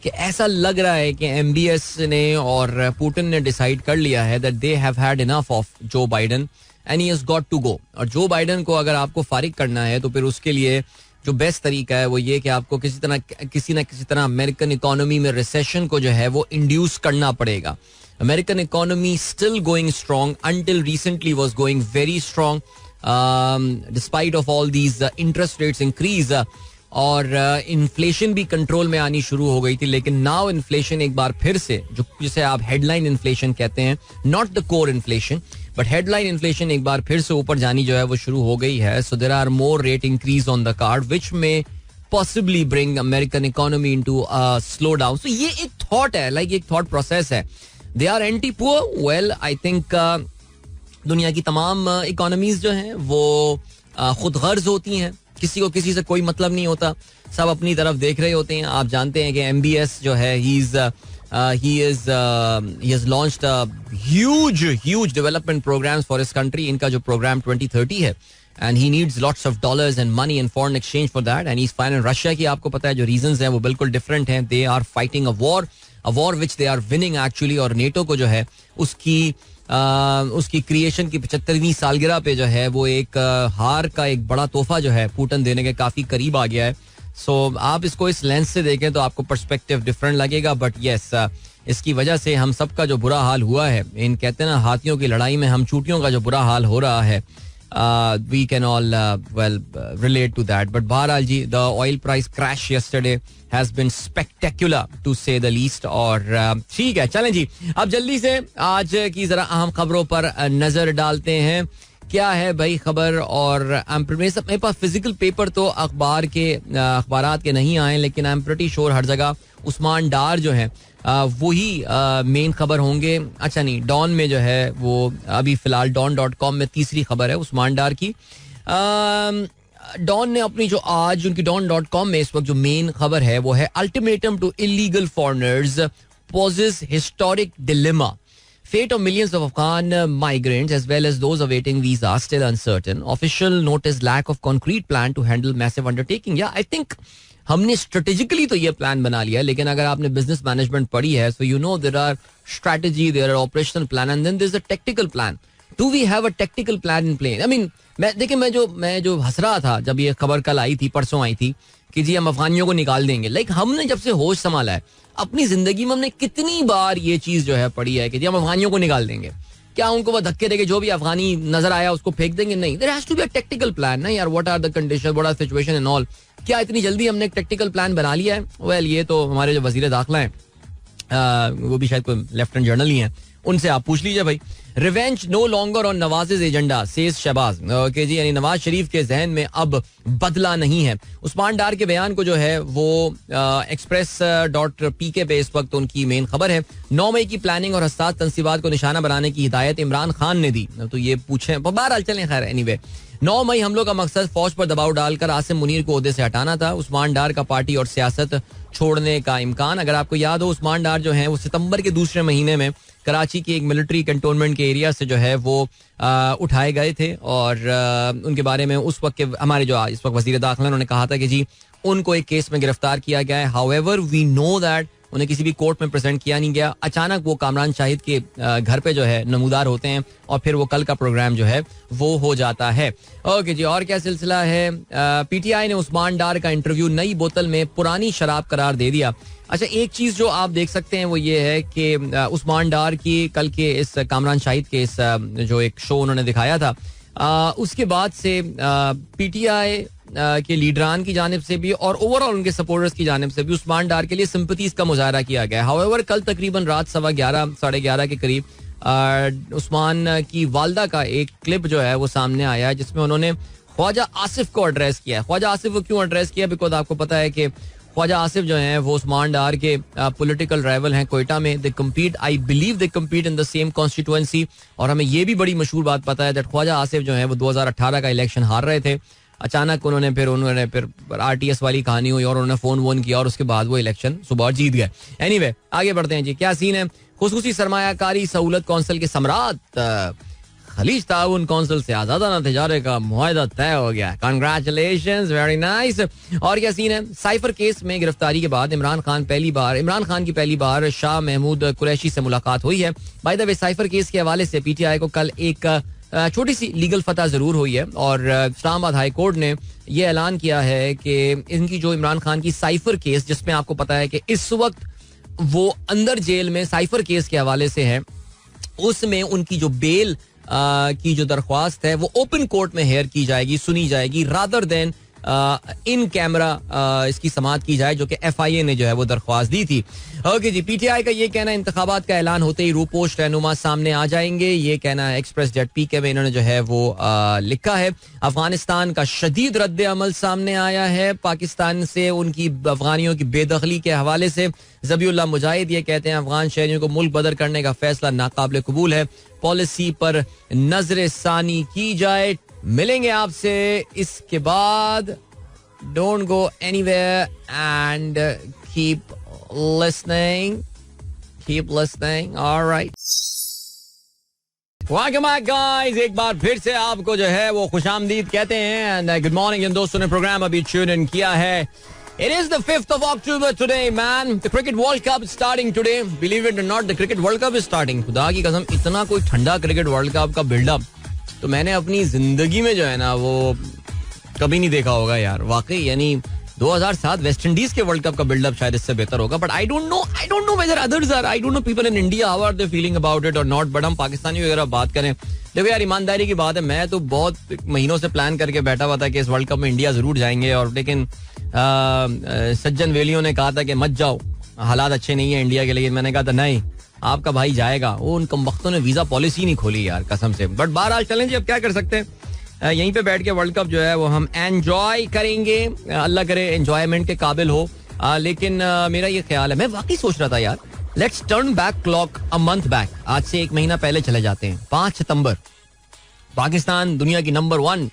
कि ऐसा लग रहा है कि एमबीएस ने और पुतिन ने डिसाइड कर लिया है that they have had enough of Joe Biden and he has got to go. और जो बाइडन को अगर आपको फारिग करना है तो फिर उसके लिए जो बेस्ट तरीका है वो ये कि आपको किसी ना किसी तरह अमेरिकन इकोनॉमी में रिसेशन को जो है वो इंड्यूस करना पड़ेगा. American economy still going strong, until recently was going very strong despite of all these interest rates increase, और इन्फ्लेशन भी कंट्रोल में आनी शुरू हो गई थी. लेकिन नाउ इन्फ्लेशन एक बार फिर से, जो जिसे आप हेडलाइन इन्फ्लेशन कहते हैं, not the core inflation but headline inflation एक बार फिर से ऊपर जानी जो है वो शुरू हो गई है. So there are more rate increase on the card which may possibly bring American economy into a slow down. So ये एक थॉट है, लाइक एक थॉट प्रोसेस है. They are anti poor, well I think दुनिया की तमाम economies जो हैं वो खुद गर्ज होती हैं, किसी को किसी से कोई मतलब नहीं होता, सब अपनी तरफ देख रहे होते हैं. आप जानते हैं कि एमबीएस जो है he has launched huge development programs for his country. इनका जो प्रोग्राम 2030 है and he needs lots of dollars and money and foreign exchange for that, and he's fine. Russia की आपको पता है जो reasons हैं वो बिल्कुल different हैं. They are fighting a war which they are winning actually. और नेटो को जो है उसकी क्रिएशन की 75वीं सालगिरह पे जो है वो एक हार का एक बड़ा तोहफा जो है पुतिन देने के काफी करीब आ गया है. सो आप इसको इस लेंस से देखें तो आपको पर्सपेक्टिव डिफरेंट लगेगा. बट यस, इसकी वजह से हम सबका जो बुरा हाल हुआ है, इन कहते हैं ना हाथियों की लड़ाई में हम चूटियों का जो बुरा हाल हो रहा है, we can all well relate to that. But बहरहाल जी, the oil price crash yesterday has been spectacular to say the least. और ठीक है, चलें जी, अब जल्दी से आज की जरा अहम खबरों पर नजर डालते हैं. क्या है भाई खबर? और मेरे पास फिजिकल पेपर तो अखबारात के नहीं आए, लेकिन आई एम प्रीटी श्योर हर जगह उस्मान डार जो है वही मेन खबर होंगे. अच्छा नहीं, डॉन में जो है वो अभी फिलहाल don.com में तीसरी खबर है उस्मान डार की. डॉन ने अपनी जो आज उनकी don.com में इस वक्त जो मेन खबर है वो है ultimatum to illegal foreigners poses historic dilemma. Fate of millions of Afghan migrants as well as those awaiting visa still uncertain. Official notice lack of concrete plan to handle massive undertaking. Yeah, I think हमने strategically तो ये plan बना लिया है, लेकिन अगर आपने business management पढ़ी है so you know there are strategy, there are operational plan and then there's a tactical plan. Do we have a tactical plan in place? I mean, मैं जो हंस रहा था जब ये खबर कल आई थी, परसों आई थी कि जी हम अफगानियों को निकाल देंगे. लाइक हमने जब से होश संभाला है अपनी जिंदगी में, हमने कितनी बार ये चीज जो है पढ़ी है कि जी हम अफगानियों को निकाल देंगे. क्या उनको वो धक्के देके जो भी अफगानी नजर आया उसको फेंक देंगे? नहीं, there has to be a tactical plan ना यार. What are the condition, what are situation and all. क्या इतनी जल्दी हमने एक टेक्टिकल प्लान बना लिया है? वेल, ये तो हमारे जो वजीर दाखिला है वो भी शायद कोई लेफ्टिनेंट जनरल ही है, उनसे आप पूछ लीजिए भाई. Revenge no longer on Nawaz agenda says Shehbaz. Okay जी, यानी नवाज शरीफ के जहन में अब बदला नहीं है. उस्मान डार के बयान को जो है वो express.pk पे इस वक्त उनकी मेन खबर है. 9 मई की प्लानिंग और हसास तंसीबात को निशाना बनाने की हिदायत इमरान खान ने दी. तो ये पूछे बहरहाल चलें, खैर एनीवे 9 मई हमलों का मकसद फौज पर दबाव डालकर आसिम मुनीर को ओहदे से हटाना था. उस्मान डार का पार्टी और सियासत छोड़ने का इम्कान. अगर आपको याद हो, उस्मान डार जो है वो सितंबर के दूसरे महीने में कराची की एक मिलिट्री कंटोनमेंट के एरिया से जो है वो उठाए गए थे और उनके बारे में उस वक्त के हमारे जो इस वक्त वजीर दाखिला उन्होंने कहा था कि जी उनको एक केस में गिरफ्तार किया गया है. हाउएवर वी नो दैट उन्हें किसी भी कोर्ट में प्रेजेंट किया नहीं गया. अचानक वो कामरान शाहिद के घर पे जो है नमूदार होते हैं और फिर वो कल का प्रोग्राम जो है वो हो जाता है. ओके जी, और क्या सिलसिला है? पीटीआई ने उस्मान डार का इंटरव्यू नई बोतल में पुरानी शराब करार दे दिया. अच्छा, एक चीज जो आप देख सकते हैं वो ये है कि उस्मान डार की कल के इस कामरान शाहिद के इस जो एक शो उन्होंने दिखाया था, उसके बाद से पीटीआई के लीडरान की जानिब से भी और ओवरऑल उनके सपोर्टर्स की जानिब से भी उस्मान डार के लिए सिंपैथीज का मुजाहरा किया गया. हाउएवर कल तकरीबन रात 11:15 साढ़े 11 के करीब उस्मान की वालदा का एक क्लिप जो है वो सामने आया है जिसमें उन्होंने ख्वाजा आसिफ को एड्रेस किया है. ख्वाजा आसिफ को क्यों एड्रेस किया? बिकॉज आपको पता है कि ख्वाजा आसिफ जो हैं वो उस्मान डार के पॉलिटिकल राइवल हैं कोयटा में. दे compete, I believe they compete in the same constituency. और हमें ये भी बड़ी मशहूर बात पता है दैट ख्वाजा आसिफ जो है वो 2018 का इलेक्शन हार रहे थे. अचानक उन्होंने फिर RTS वाली कहानी हुई और उन्होंने फोन वोन किया और उसके बाद वो इलेक्शन सुबह जीत गए. एनीवे, आगे बढ़ते हैं जी. क्या सीन है? खुसूसी सरमायाकारी सहूलत कौंसिल के सम्राट खलीज ताउन कौंसिल से आजादाना तिजारे का मुआहदा तय हो गया. Congratulations, very nice. और क्या सीन है? साइफर केस में गिरफ्तारी के बाद इमरान खान की पहली बार शाह महमूद कुरैशी से मुलाकात हुई है. By the way, cipher case के हवाले से PTI को कल एक छोटी सी लीगल फतह जरूर हुई है और इस्लामाबाद हाई कोर्ट ने यह ऐलान किया है कि इनकी जो इमरान खान की साइफर केस, जिसमें आपको पता है कि इस वक्त वो अंदर जेल में साइफर केस के हवाले से है, उसमें उनकी जो बेल की जो दरख्वास्त है वो ओपन कोर्ट में हेयर की जाएगी, सुनी जाएगी, रादर देन इन कैमरा इसकी समाअत की जाए, जो कि FIA ने जो है वो दरख्वास्त दी थी. ओके जी. PTI का ये कहना है इंतखाबात का ऐलान होते ही रूपोश रहनुमा सामने आ जाएंगे. ये कहना है एक्सप्रेस जेट PK में इन्होंने जो है वो लिखा है. अफगानिस्तान का शदीद रद्द अमल सामने आया है पाकिस्तान से उनकी अफगानियों की बेदखली के हवाले से. ज़बीउल्लाह मुजाहिद ये कहते हैं अफगान शहरियों को मुल्क बदर करने का फैसला नाकाबिल कबूल है, पॉलिसी पर नजर सानी की जाए. मिलेंगे आपसे इसके बाद. Don't go anywhere and keep listening. Alright, welcome back guys. एक बार फिर से आपको जो है वो खुशामदीद कहते हैं एंड गुड मॉर्निंग. इन दोस्तों ने प्रोग्राम अभी ट्यून इन किया है. It is the 5th of October today, man. The Cricket World Cup is starting today. Believe it or not, the Cricket World Cup is starting. खुदा की कसम, इतना कोई ठंडा क्रिकेट वर्ल्ड कप का बिल्डअप तो मैंने अपनी जिंदगी में जो है ना वो कभी नहीं देखा होगा यार. वाकई यानी 2007 वेस्ट इंडीज के वर्ल्ड कप का बिल्डअप शायद इससे बेहतर होगा. But I don't know whether others are, I don't know people in India how are they feeling about it और नॉट. बट हम पाकिस्तानी वगैरह बात करें, देखो यार ईमानदारी की बात है, मैं तो बहुत महीनों से प्लान करके बैठा हुआ था कि इस वर्ल्ड कप में इंडिया जरूर जाएंगे. और लेकिन सज्जन वेलियों ने कहा था कि मत जाओ, हालात अच्छे नहीं है इंडिया के. लेकिन मैंने कहा था नहीं, आपका भाई जाएगा. वो उन कमबख्तों ने वीजा पॉलिसी नहीं खोली यार, कसम से. बट बहरहाल चलें जी, अब क्या कर सकते हैं. यहीं पे बैठ के वर्ल्ड कप जो है वो हम एंजॉय करेंगे. अल्लाह करे एंजॉयमेंट के काबिल हो. लेकिन मेरा ये ख्याल है, मैं वाकई सोच रहा था यार, let's turn back clock a month back. आज से एक महीना पहले चले जाते हैं. 5 सितंबर पाकिस्तान दुनिया की नंबर 1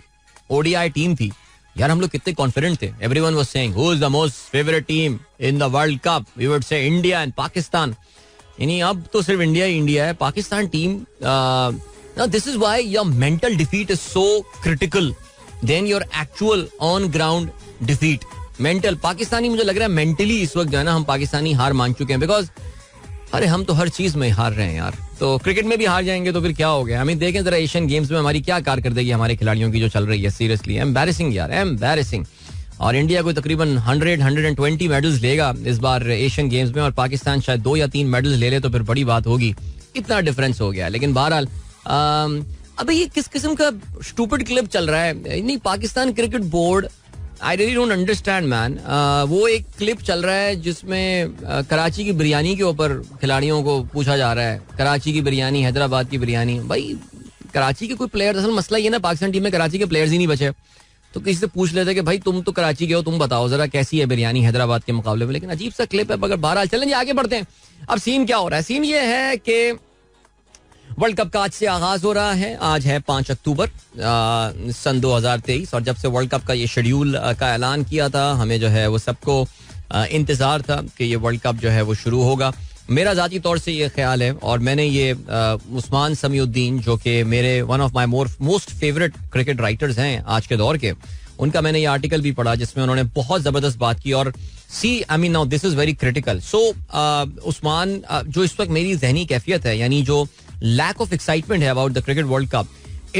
ODI टीम थी यार. हम लोग कितने कॉन्फिडेंट थे. Everyone was saying who is the most favourite team in the world cup. We would say India and Pakistan. यानी अब तो सिर्फ इंडिया है. Pakistan team, now this is why your mental defeat is so critical than your actual on ground defeat. Mental Pakistani, मुझे लग रहा है mentally इस वक्त जो है ना हम पाकिस्तानी हार मान चुके हैं. बिकॉज अरे हम तो हर चीज में हार रहे हैं यार. तो क्रिकेट में भी हार जाएंगे तो फिर क्या हो गया. हमें देखें जरा एशियन गेम्स में हमारी क्या कारकर्दगी हमारे खिलाड़ियों की जो चल रही है. सीरियसली एम्बैरेसिंग यार, एम्बैरेसिंग. और इंडिया को तकरीबन 100-120 मेडल्स लेगा इस बार एशियन गेम्स में और पाकिस्तान शायद 2 या 3 मेडल्स ले ले तो फिर बड़ी बात होगी. इतना डिफरेंस हो गया. लेकिन बहरहाल अबे ये किस किस्म का स्टूपिड क्लिप चल रहा है. नहीं, Pakistan cricket board, I really don't understand man. वो एक क्लिप चल रहा है जिसमें कराची की बिरयानी के ऊपर खिलाड़ियों को पूछा जा रहा है. कराची की बिरयानी, हैदराबाद की बिरयानी. भाई कराची के कोई प्लेयर, असल मसला ये ना पाकिस्तान टीम में कराची के प्लेयर्स ही नहीं बचे. तो किसी से पूछ लेते कि भाई तुम तो कराची के हो, तुम बताओ जरा कैसी है बिरयानी हैदराबाद के मुकाबले में. लेकिन अजीब सा क्लिप है. मगर बहरहाल चलें आगे बढ़ते हैं. अब सीन क्या हो रहा है. सीन ये है कि वर्ल्ड कप का आज से आगाज हो रहा है. आज है 5 अक्टूबर सन 2023. और जब से वर्ल्ड कप का ये शेड्यूल का ऐलान किया था, हमें जो है वो सबको इंतजार था कि ये वर्ल्ड कप जो है वो शुरू होगा. मेरा जाती तौर से ये ख्याल है और मैंने ये उस्मान समीउद्दीन, जो कि मेरे one of my most favourite cricket writers हैं आज के दौर के, उनका मैंने ये आर्टिकल भी पढ़ा जिसमें उन्होंने बहुत जबरदस्त बात की. और see I mean now this is very critical. So Usman, जो इस वक्त मेरी जहनी कैफियत है, यानी जो lack of excitement है about the cricket world cup,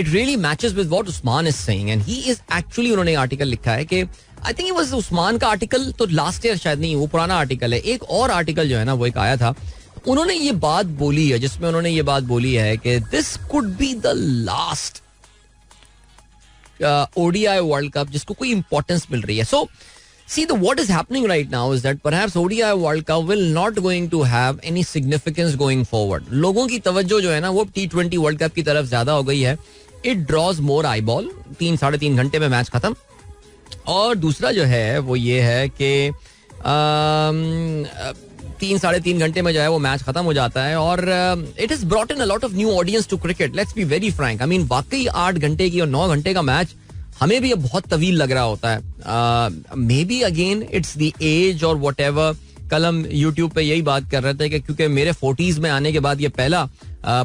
it really matches with what Usman is saying and he is actually, उन्होंने आर्टिकल लिखा है कि I think it was Usman का आर्टिकल तो लास्ट ईयर शायद नहीं, वो पुराना आर्टिकल है. एक और आर्टिकल जो है ना वो एक आया था, उन्होंने ये बात बोली है जिसमें उन्होंने ये बात बोली है कि this could be the last ODI world cup जिसको कोई इंपॉर्टेंस मिल रही है. So see, what is happening right now is that perhaps ODI World Cup will not going to have any significance going forward. लोगों की तवज्जो जो है ना वो T20 World Cup की तरफ ज्यादा हो गई है it draws more eyeball. 3-3.5 घंटे में मैच खत्म. और दूसरा जो है वो ये है कि 3-3.5 घंटे में जो है वो मैच खत्म हो जाता है. और it is brought in a lot of new audience to cricket. Let's be very frank. I mean वाकई 8 घंटे की और 9 घंटे का मैच हमें भी अब बहुत तवील लग रहा होता है. Maybe again it's the age or whatever. कल हम यूट्यूब पे यही बात कर रहे थे कि क्योंकि मेरे 40s में आने के बाद ये पहला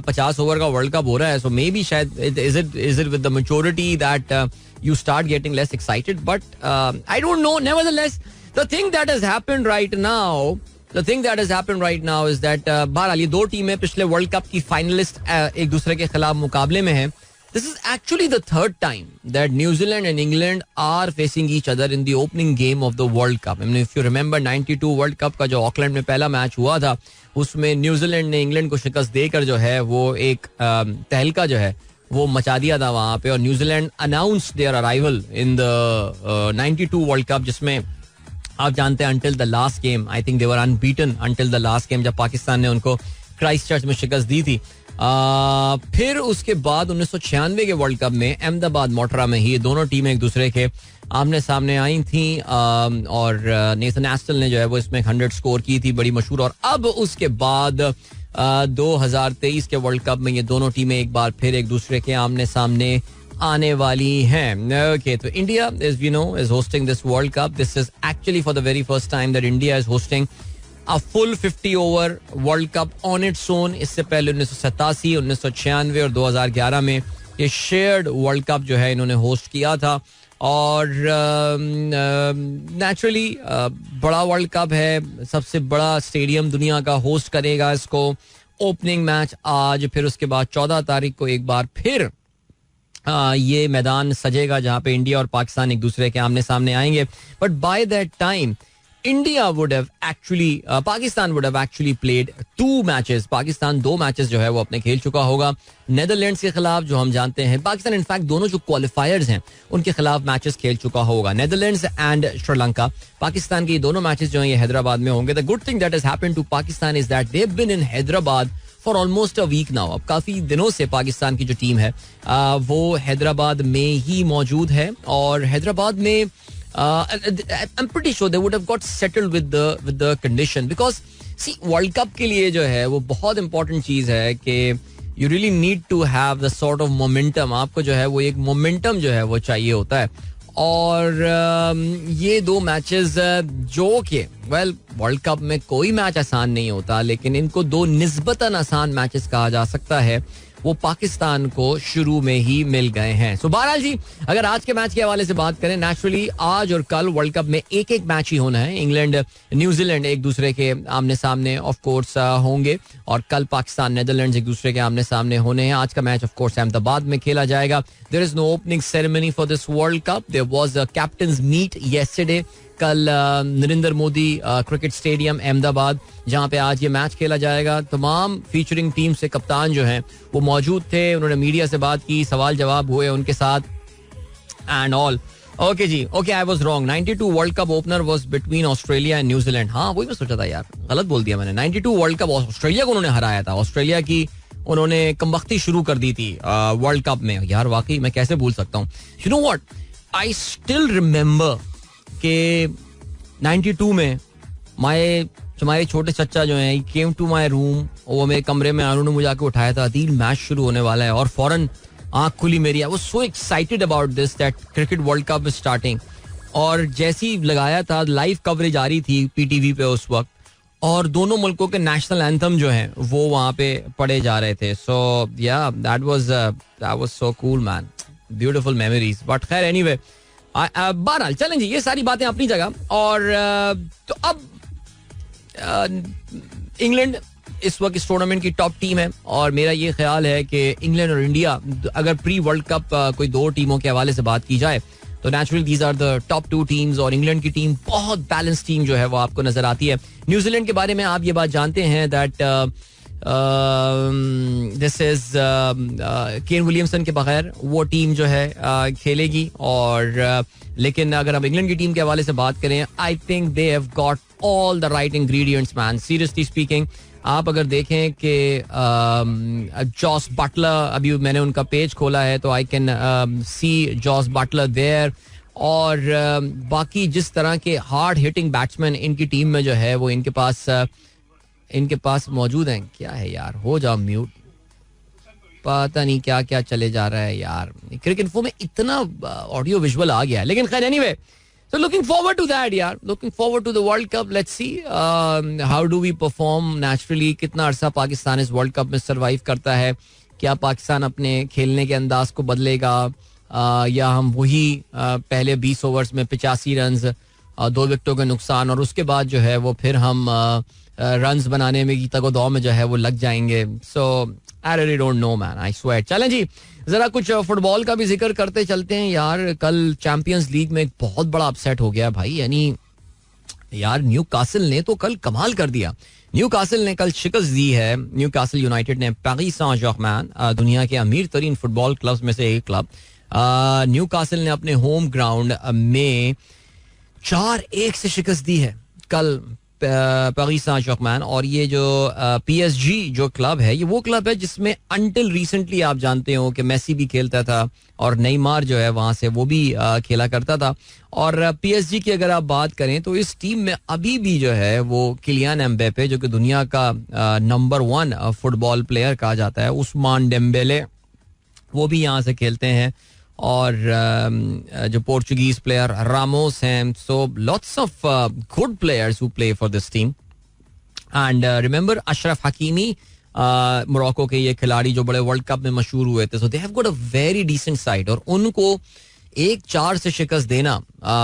50 ओवर का वर्ल्ड कप हो रहा है. सो मे बी शायद is it with the maturity that you start getting less excited, but I don't know. Nevertheless, the thing that has happened right now is that बहरहाल ये 2 टीमें पिछले वर्ल्ड कप की finalist एक दूसरे के खिलाफ मुकाबले में हैं. This is actually the third time that New Zealand and England are facing each other in the opening game of the World Cup. I mean, if you remember 92 world cup का जो Auckland में पहला match हुआ था, उसमें New Zealand ने England को शिकस्त देकर जो है वो एक तहलका जो है वो मचा दिया था वहां पे. और New Zealand announced there arrival in the 92 world cup, जिसमें आप जानते हैं until the last game I think they were unbeaten until the last game, जब पाकिस्तान ने उनको क्राइस्टचर्च में शिकस्त दी थी. फिर उसके बाद 1996 के वर्ल्ड कप में अहमदाबाद मोटरा में ही दोनों टीमें एक दूसरे के आमने सामने आई थी. और नेथन एस्टल ने जो है वो इसमें 100 स्कोर की थी, बड़ी मशहूर. और अब उसके बाद 2023 के वर्ल्ड कप में ये दोनों टीमें एक बार फिर एक दूसरे के आमने सामने आने वाली हैं. ओके, तो India is hosting this world cup. This is actually for the very first time that India is hosting a full 50 over world cup on its own. इससे पहले 1987, 1996 और 2011 में ये शेयर्ड वर्ल्ड कप जो है इन्होंने होस्ट किया था. और नेचुरली बड़ा वर्ल्ड कप है, सबसे बड़ा स्टेडियम दुनिया का होस्ट करेगा इसको. ओपनिंग मैच आज, फिर उसके बाद 14 तारीख को एक बार फिर ये मैदान सजेगा जहां पे इंडिया और पाकिस्तान एक दूसरे के आमने सामने आएंगे. But by that time Pakistan would have actually played 2 matches. Pakistan 2 matches जो है वो अपने खेल चुका होगा. नेदरलैंड्स के खिलाफ, जो हम जानते हैं, पाकिस्तान इनफैक्ट दोनों जो क्वालिफायर्स हैं उनके खिलाफ मैचेस खेल चुका होगा. Netherlands and Sri Lanka. पाकिस्तान के ये दोनों मैचेस जो हैं ये हैदराबाद में होंगे. The good thing that has happened to Pakistan is that they have been in Hyderabad for almost a week now. अब काफी दिनों से पाकिस्तान की जो टीम है वो हैदराबाद में ही मौजूद है. और हैदराबाद में I'm pretty sure they would have got settled with the condition, because see, world cup के लिए जो है वो बहुत इंपॉर्टेंट चीज है कि you really need to have the sort of momentum. आपको जो है वो एक मोमेंटम जो है वो चाहिए होता है. और ये 2 मैचेस जो कि वर्ल्ड कप में कोई मैच आसान नहीं होता, लेकिन इनको 2 निस्बतन आसान मैचेस कहा जा सकता है, वो पाकिस्तान को शुरू में ही मिल गए हैं. सो बहरहाल जी, अगर आज के मैच के हवाले से बात करें, नेचुरली आज और कल वर्ल्ड कप में एक मैच ही होना है. इंग्लैंड न्यूजीलैंड एक दूसरे के आमने सामने ऑफ कोर्स होंगे, और कल पाकिस्तान नेदरलैंड्स एक दूसरे के आमने सामने होने हैं. आज का मैच ऑफ कोर्स अहमदाबाद में खेला जाएगा. There is no opening ceremony for this world cup. There was a captains meet yesterday, कल नरेंद्र मोदी क्रिकेट स्टेडियम अहमदाबाद, जहां पे आज ये मैच खेला जाएगा. तमाम फीचरिंग टीम से कप्तान जो हैं वो मौजूद थे. उन्होंने मीडिया से बात की, सवाल जवाब हुए उनके साथ एंड ऑल. ओके जी, okay, I was wrong. 92 world cup opener was between Australia and New Zealand. हाँ, वही मैं सोचा था यार, गलत बोल दिया मैंने. 92 वर्ल्ड कप ऑस्ट्रेलिया को उन्होंने हराया था. ऑस्ट्रेलिया की उन्होंने कमबख्ती शुरू कर दी थी वर्ल्ड कप में. यार वाकई मैं कैसे भूल सकता हूँ. You know what, I still remember के 92 में हमारे छोटे चच्चा जो हैं, केम टू माई रूम. वो मेरे कमरे में उन्होंने मुझे आके उठाया था. अदील मैच शुरू होने वाला है, और फौरन आंख खुली मेरी. आई was so excited about this that cricket world cup is starting. और जैसे ही लगाया था, लाइव कवरेज आ रही थी पीटीवी पे उस वक्त, और दोनों मुल्कों के नेशनल एंथम जो हैं वो वहां पे पढ़े जा रहे थे. सो या that was so cool man, beautiful memories. But खैर एनीवे, बहरहाल चलें जी, ये सारी बातें अपनी जगह. और तो अब इंग्लैंड इस वक्त इस टूर्नामेंट की टॉप टीम है, और मेरा ये ख्याल है कि इंग्लैंड और इंडिया, अगर प्री वर्ल्ड कप कोई 2 टीमों के हवाले से बात की जाए, तो naturally these are the top 2 teams. और इंग्लैंड की टीम बहुत बैलेंस टीम जो है वो आपको नजर आती है. न्यूजीलैंड के बारे में आप ये बात जानते हैं that this is Kane Williamson के बगैर वो टीम जो है खेलेगी. और लेकिन अगर हम इंग्लैंड की टीम के हवाले से बात करें, I think they have got all the right ingredients man. Seriously speaking, आप अगर देखें कि जॉस बटलर, अभी मैंने उनका पेज खोला है तो I can see Jos Buttler there. और बाकी जिस तरह के हार्ड हिटिंग बैट्समैन इनकी टीम में जो है वो इनके पास मौजूद हैं. क्या है यार, हो जाओ म्यूट. पता नहीं क्या क्या चले जा रहा है यार. क्रिकेट इन्फो में इतना ऑडियो विजुअल आ गया है. लेकिन खैर, anyway, so looking forward to that यार. looking forward to the World Cup. Let's see how do we perform naturally. कितना अरसा पाकिस्तान इस वर्ल्ड कप में सरवाइव करता है. क्या पाकिस्तान अपने खेलने के अंदाज को बदलेगा, या हम वही पहले 20 ओवर्स में 85 रन्स, 2 विकेटों का नुकसान, और उसके बाद जो है वो फिर हम रन्स बनाने में तगो-दौ में जो है वो लग जाएंगे. सो I really don't know man, I swear. चलें जी, जरा कुछ फुटबॉल का भी जिक्र करते चलते हैं यार. कल चैंपियंस लीग में एक बहुत बड़ा अपसेट हो गया भाई. यानी यार, न्यू कासल ने तो कल कमाल कर दिया. न्यू कासल ने कल शिकस्त दी है. न्यू कासल यूनाइटेड ने पेरिस सैन-जर्मेन, दुनिया के अमीर तरीन फुटबॉल क्लब में से एक क्लब, न्यू कासल ने अपने होम ग्राउंड में 4-1 से शिकस्त दी है कल पेरिस सैन-जर्मेन. और ये जो PSG जो क्लब है, ये वो क्लब है जिसमें अंटिल रिसेंटली आप जानते हो कि मेसी भी खेलता था और नेइमार जो है वहां से वो भी खेला करता था. और PSG की अगर आप बात करें तो इस टीम में अभी भी जो है वो किलियन एम्बापे, जो कि दुनिया का नंबर 1 फुटबॉल प्लेयर कहा जाता है, उस्मान डेम्बेले, वो भी यहाँ से खेलते हैं. और जो पोर्चुगीज प्लेयर रामोस हैं. So lots of good players who play for this team. And remember Ashraf Hakimi, Morocco के ये खिलाड़ी जो बड़े वर्ल्ड कप में मशहूर हुए थे. So they have got a very decent side. और उनको 1-4 से शिकस्त देना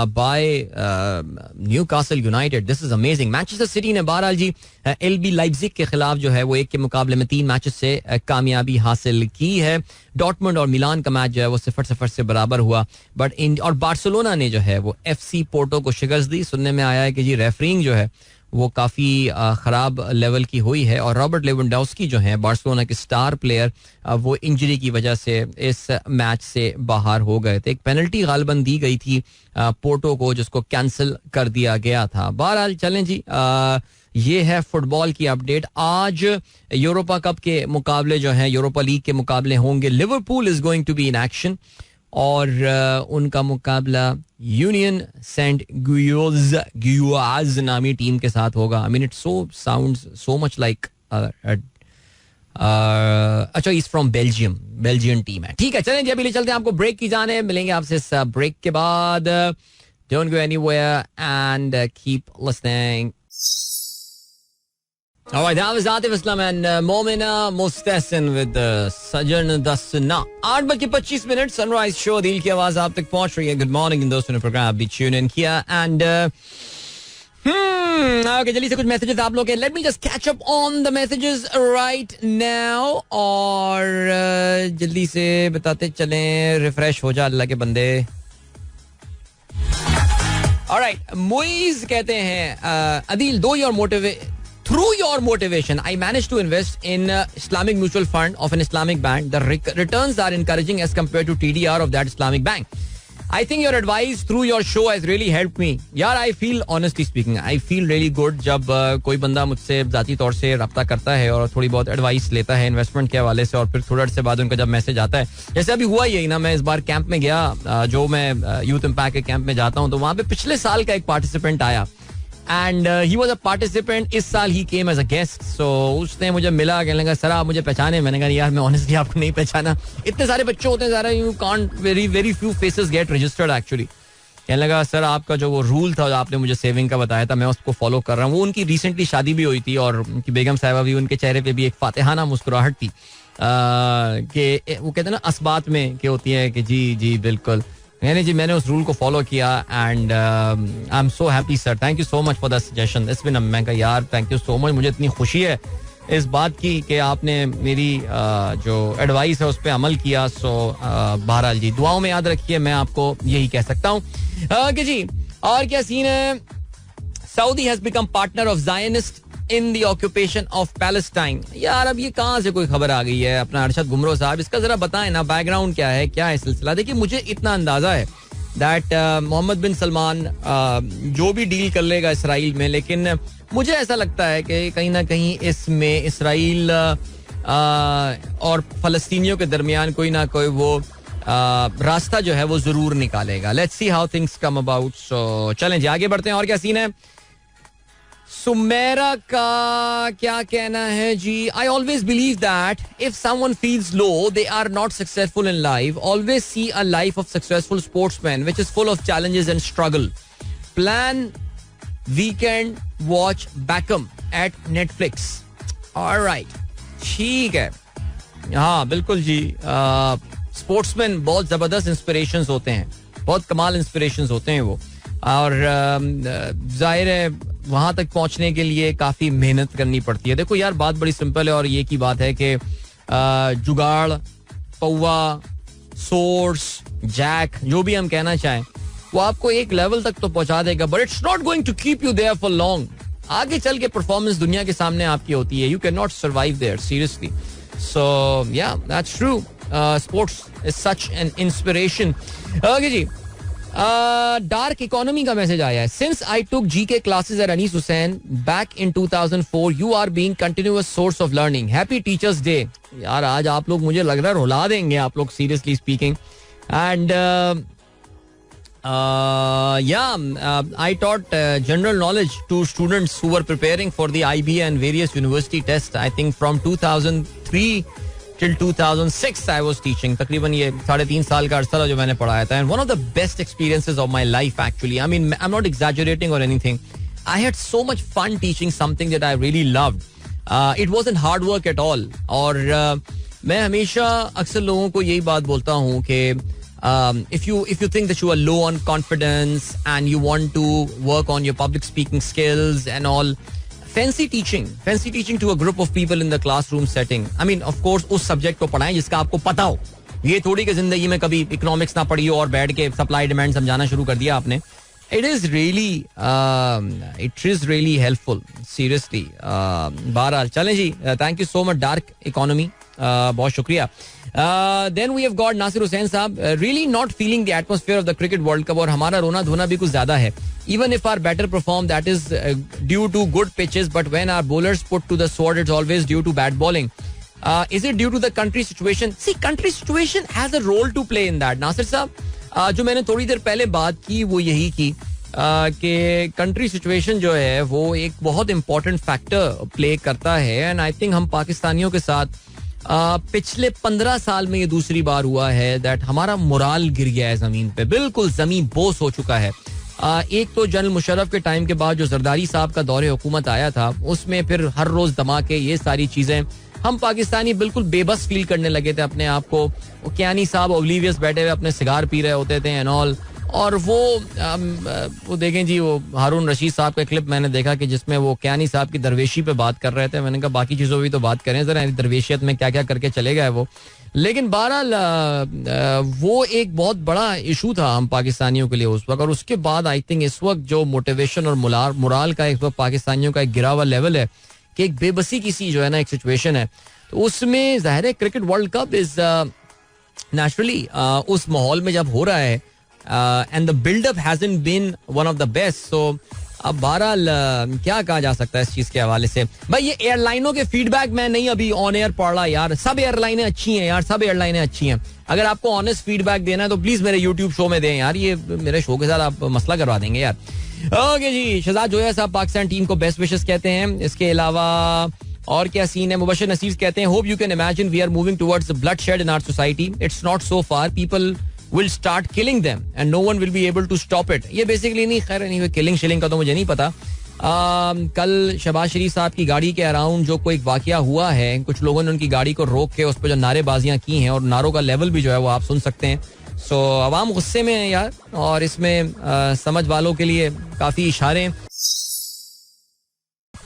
by Newcastle United, this is amazing. Manchester City ने बहरहाल जी एलबी लाइप्जिग के खिलाफ जो है वो 1 के मुकाबले में 3 मैचेस से कामयाबी हासिल की है. डॉर्टमुंड और मिलान का मैच जो है वो 0-0 से बराबर हुआ. बट और बार्सिलोना ने जो है वो FC पोर्टो को शिकस्त दी. सुनने में आया है कि जी रेफरिंग जो है वो काफ़ी ख़राब लेवल की हुई है. और रॉबर्ट लेवेंडोव्स्की जो है बार्सिलोना के स्टार प्लेयर, वो इंजरी की वजह से इस मैच से बाहर हो गए थे. एक पेनल्टी गालिबन दी गई थी पोर्टो को, जिसको कैंसिल कर दिया गया था. बहरहाल चलें जी, ये है फुटबॉल की अपडेट. आज यूरोपा कप के मुकाबले जो हैं, यूरोपा लीग के मुकाबले होंगे. Liverpool is going to be in action और उनका मुकाबला यूनियन सेंट गुयोज नामी टीम के साथ होगा. I mean it sounds so much like, अच्छा is from Belgium, Belgian team है. ठीक है, चलें जी, अभी ले चलते हैं आपको ब्रेक की जाने. मिलेंगे आपसे इस ब्रेक के बाद. Don't go anywhere and keep listening. Alright, that was Atif Islam and Momina Mustahsin with Sajan Dasna. 8:25 sunrise show, दिल की आवाज आप तक पहुंच रही है. गुड मॉर्निंग दोस्तों ने प्रोग्राम अभी ट्यून इन किया. एंड ओके, जल्दी से कुछ मैसेजेस आप लोग के. Late me just catch up on the messages right now. और जल्दी से बताते चलें, रिफ्रेश हो जा अल्लाह के बंदे. ऑलराइट, मुइज कहते हैं, Adeel through your motivation, I managed to invest in Islamic mutual fund of an Islamic bank. The returns are encouraging as compared to TDR of that Islamic bank. I think your advice through your show has really helped me. यार, I feel, honestly speaking, I feel really good जब कोई बंदा मुझसे ज़ाती तौर से रब्ता करता है और थोड़ी बहुत एडवाइस लेता है इन्वेस्टमेंट के हवाले से. और फिर थोड़ा से बाद उनका जब मैसेज आता है, जैसे अभी हुआ यही ना, मैं इस बार कैंप में गया, जो मैं यूथ इम्पैक्ट के कैंप में जाता हूँ, तो वहाँ पे पिछले साल का एक पार्टिसिपेंट आया. And he was a participant. इस साल ही केम एज अ गेस्ट. सो उसने मुझे मिला, कहने लगा सर आप मुझे पहचाने. मैंने कहा यार मैं ऑनेस्टली आपको नहीं पहचाना, इतने सारे बच्चे होते हैं सारा, you can't, very few faces get registered actually. कहने लगा सर आपका जो वो रूल था, जो आपने मुझे सेविंग का बताया था, मैं उसको फॉलो कर रहा हूँ. वो उनकी रिसेंटली शादी भी हुई थी और उनकी बेगम साहिबा भी, उनके चेहरे पे भी एक फातिहाना मुस्कुराहट थी कि वो कहते हैं ना असबात में कि होती है कि जी जी बिल्कुल. नहीं जी, मैंने उस रूल को फॉलो किया and I am so happy sir, thank you so much for the suggestion. It's been, मैं कहा यार थैंक यू सो मच, मुझे इतनी खुशी है इस बात की कि आपने मेरी जो एडवाइस है उस पर अमल किया. सो बहरहाल जी, दुआओं में याद रखिए, मैं आपको यही कह सकता हूँ. कि जी, और क्या सीन है. Saudi has become partner of Zionist in the occupation of Palestine. यार अब ये कहाँ से कोई खबर आ गई है? अपना अरशद गुमरो साहब, इसका जरा बताएं ना, बैकग्राउंड क्या है, क्या है सिलसिला? देखिए, मुझे इतना अंदाजा है दैट मोहम्मद बिन सलमान जो भी डील कर लेगा इसराइल में, लेकिन मुझे ऐसा लगता है कि कहीं ना कहीं इसमें इसराइल और फलस्तीनियों के दरमियान कोई ना कोई वो रास्ता जो है वो जरूर निकालेगा. Let's see how things come about. So चलें जी, आगे बढ़ते हैं. और क्या सीन है? सुमेरा का क्या कहना है जी? I always believe that if someone feels low they are not successful in life. Always see a life of successful sportsman which is full of challenges and struggle. Plan weekend watch Beckham at Netflix. Alright, ठीक है. हाँ बिल्कुल जी, sportsman बहुत जबरदस्त inspirations होते हैं, बहुत कमाल इंस्पिरेशंस होते हैं वो. और जाहिर है वहां तक पहुंचने के लिए काफी मेहनत करनी पड़ती है. देखो यार, बात बड़ी सिंपल है और ये की बात है कि जुगाड़, पौवा, सोर्स, जैक, जो भी हम कहना चाहें, वो आपको एक लेवल तक तो पहुंचा देगा, but it's not going to keep you there for long. आगे चल के परफॉर्मेंस दुनिया के सामने आपकी होती है. You can not survive there seriously. So yeah, that's true. Sports is such an inspiration. Okay जी, डार्क इकोनॉमी का मैसेज आया है. Since I took GK classes at Anees Hussain back in 2004 you are being continuous source of learning. Happy teachers day. यार आज आप लोग, मुझे लग रहा है रुला देंगे आप लोग, seriously speaking. And I taught general knowledge to students who were preparing for the IB and various university tests. I think from 2003 till 2006 I was teaching. तकरीबन ये 3.5 साल का अरसा जो मैंने पढ़ाया था. And one of the best experiences of my life actually. I mean, I'm not exaggerating or anything. I had so much fun teaching something that I really loved. It wasn't hard work at all. और मैं हमेशा अक्सर लोगों को यही बात बोलता हूँ कि if you think that you are low on confidence and you want to work on your public speaking skills and all, fancy teaching to a group of people in the classroom setting. I mean, of course, उस subject को पढ़ाएं जिसका आपको पता हो. ये थोड़ी कि जिंदगी में कभी इकोनॉमिक्स ना पढ़ी हो और बैठ के सप्लाई डिमांड समझाना शुरू कर दिया आपने. It is really helpful, seriously. बहरहाल चलें जी, thank you so much dark economy, बहुत शुक्रिया. Then we have got Nasir Hussain साहब, really not feeling the atmosphere of the cricket world cup. और हमारा रोना धोना भी कुछ ज्यादा है. Even if our batter perform, that is due to good pitches, but when our bowlers put to the sword, it's always due to bad bowling. Is it due to the country situation? See, country situation has a role to play in that. Nasir साहब, जो मैंने थोड़ी देर पहले बात की वो यही की कि कंट्री सिचुएशन जो है वो एक बहुत इंपॉर्टेंट फैक्टर प्ले करता है. एंड आई थिंक हम पाकिस्तानियों के साथ पिछले 15 साल में ये दूसरी बार हुआ है दैट हमारा मोराल गिर गया है जमीन पे. बिल्कुल जमीन बोस हो चुका है. एक तो जनरल मुशर्रफ के टाइम के बाद जो जरदारी साहब का दौरे हुकूमत आया था, उसमें फिर हर रोज धमाके, ये सारी चीजें, हम पाकिस्तानी बिल्कुल बेबस फील करने लगे थे अपने आप को. कियानी साहब ओब्लीवियस बैठे हुए अपने सिगार पी रहे होते थे एंड ऑल. और वो देखें जी, वो हारून रशीद साहब का क्लिप मैंने देखा कि जिसमें वो कियानी साहब की दरवेशी पे बात कर रहे थे. मैंने कहा बाकी चीज़ों भी तो बात करें जरा, दरवेशियत में क्या क्या करके चले गए वो. लेकिन बहरहाल वो एक बहुत बड़ा इशू था हम पाकिस्तानियों के लिए उस वक्त. और उसके बाद आई थिंक इस वक्त जो मोटिवेशन और मोराल का इस वक्त पाकिस्तानियों का एक गिरा हुआ लेवल है कि एक बेबसी की सी जो है ना एक सिचुएशन है, तो उसमें जाहिर है cricket world cup is naturally उस माहौल में जब हो रहा है and the buildup hasn't been one of the best. So अब बहरहाल क्या कहा जा सकता है इस चीज के हवाले से. भाई ये एयरलाइनों के फीडबैक मैं नहीं अभी ऑन एयर पढ़ रहा यार. सब एयरलाइनें अच्छी हैं यार, सब एयरलाइनें अच्छी हैं. अगर आपको ऑनेस्ट फीडबैक देना है तो प्लीज मेरे यूट्यूब शो में दें यार. ये मेरे शो के साथ आप मसला करवा देंगे यार. ओके जी, शहजाद जोया साहब पाकिस्तान टीम को बेस्ट विशेस कहते हैं. इसके अलावा और क्या सीन है? मुबशर नसीर कहते हैं hope you can imagine we are moving towards bloodshed in our society. It's not so far, people will start killing them and no one will be able to stop it. ये basically नहीं, खैर नहीं, killing shilling का तो मुझे नहीं पता. कल शहबाज शरीफ साहब की गाड़ी के अराउंड जो कोई वाकया हुआ है, कुछ लोगों ने उनकी गाड़ी को रोक के उस पर जो नारेबाजियां की हैं और नारों का लेवल भी जो है वो आप सुन सकते हैं. सो अवाम गुस्से में है यार, और इसमें समझ वालों के लिए काफी इशारे.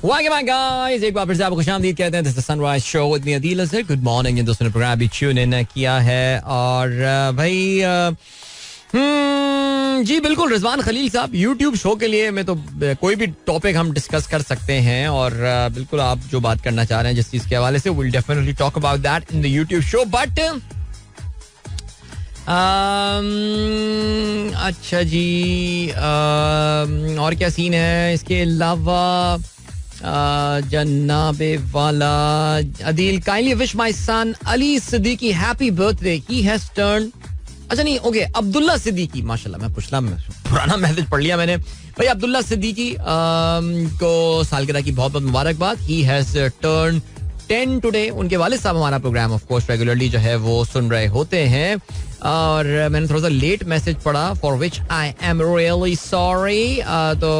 Guys, एक बार फिर से आपको खुशामदीद कहते हैं. This is the Sunrise Show with me Adil Azhar. Good morning. इन दोस्तों ने प्रोग्राम भी ट्यून इन किया है. और भाई जी बिल्कुल रिजवान खलील साहब, यूट्यूब शो के लिए मैं तो कोई भी टॉपिक हम डिस्कस कर सकते हैं और बिल्कुल आप जो बात करना चाह रहे हैं जिस चीज के हवाले से, will definitely talk about that in the YouTube show. But अच्छा जी, और क्या सीन है इसके अलावा? जन्नाबे वाला Adeel, kindly wish my son Ali Siddiqui happy birthday, he has turn. अच्छा नहीं, ओके, अब्दुल्ला सिद्दीकी, माशाल्लाह, मैं पूछला, पुराना मैसेज पढ़ लिया मैंने भाई. अब्दुल्ला सिद्दीकी को सालगिरह की बहुत बहुत मुबारकबाद. He has turn 10 today. उनके वालिद साहब हमारा प्रोग्राम ऑफ कोर्स रेगुलरली जो है वो सुन रहे होते हैं और मैंने थोड़ा सा लेट मैसेज पढ़ा, for which I am really sorry. तो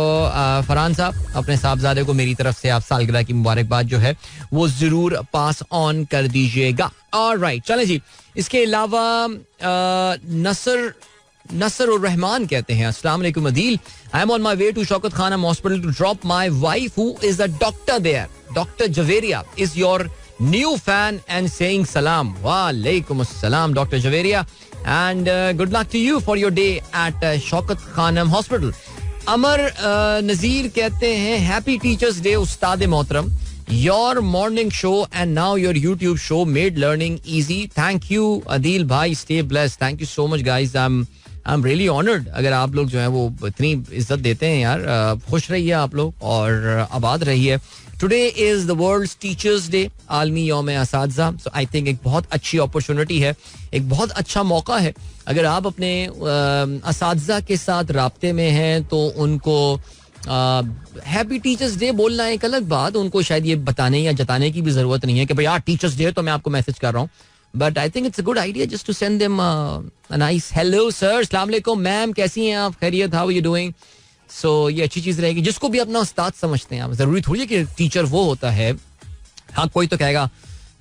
फरहान साहब, अपने साहबजादे को मेरी तरफ से आप सालगिरह की मुबारकबाद जो है वो जरूर पास ऑन कर दीजिएगा. ऑलराइट, चलें जी. इसके अलावा नसर उर रहमान कहते हैं, अस्सलाम वालेकुम Adeel, I am on my way to Shaukat Khanum hospital to drop my wife who is a doctor there. Doctor Javeria is your new fan and saying सलाम. वालेकुम अस्सलाम doctor Javeria, and good luck to you for your day at Shaukat Khanum hospital. Amar Nazir कहते हैं, happy teachers day उस्ताद मोहतरम, your morning show and now your YouTube show made learning easy. Thank you Adeel भाई, stay blessed. Thank you so much guys, I am really honoured. अगर आप लोग जो है वो इतनी इज्जत देते हैं यार, खुश रहिए आप लोग और आबाद रहिए. Today is the world's teachers day, आलमी यौम असातिज़ा. सो आई थिंक एक बहुत अच्छी अपॉर्चुनिटी है, एक बहुत अच्छा मौका है. अगर आप अपने असातिज़ा के साथ राब्ते में हैं तो उनको हैप्पी टीचर्स डे बोलना एक अलग बात, उनको शायद ये बताने या जताने की भी जरूरत नहीं है कि भाई यार टीचर्स डे तो मैं आपको मैसेज कर रहा हूँ. But I think it's a good idea just to send them a nice hello sir, अस्सलाम वालेकुम मैम, कैसी हैं आप, खैरियत, how are you doing. So ये अच्छी चीज रहेगी. जिसको भी अपना उस्ताद समझते हैं आप, जरूरी थोड़ी है कि टीचर वो होता है. हाँ, कोई तो कहेगा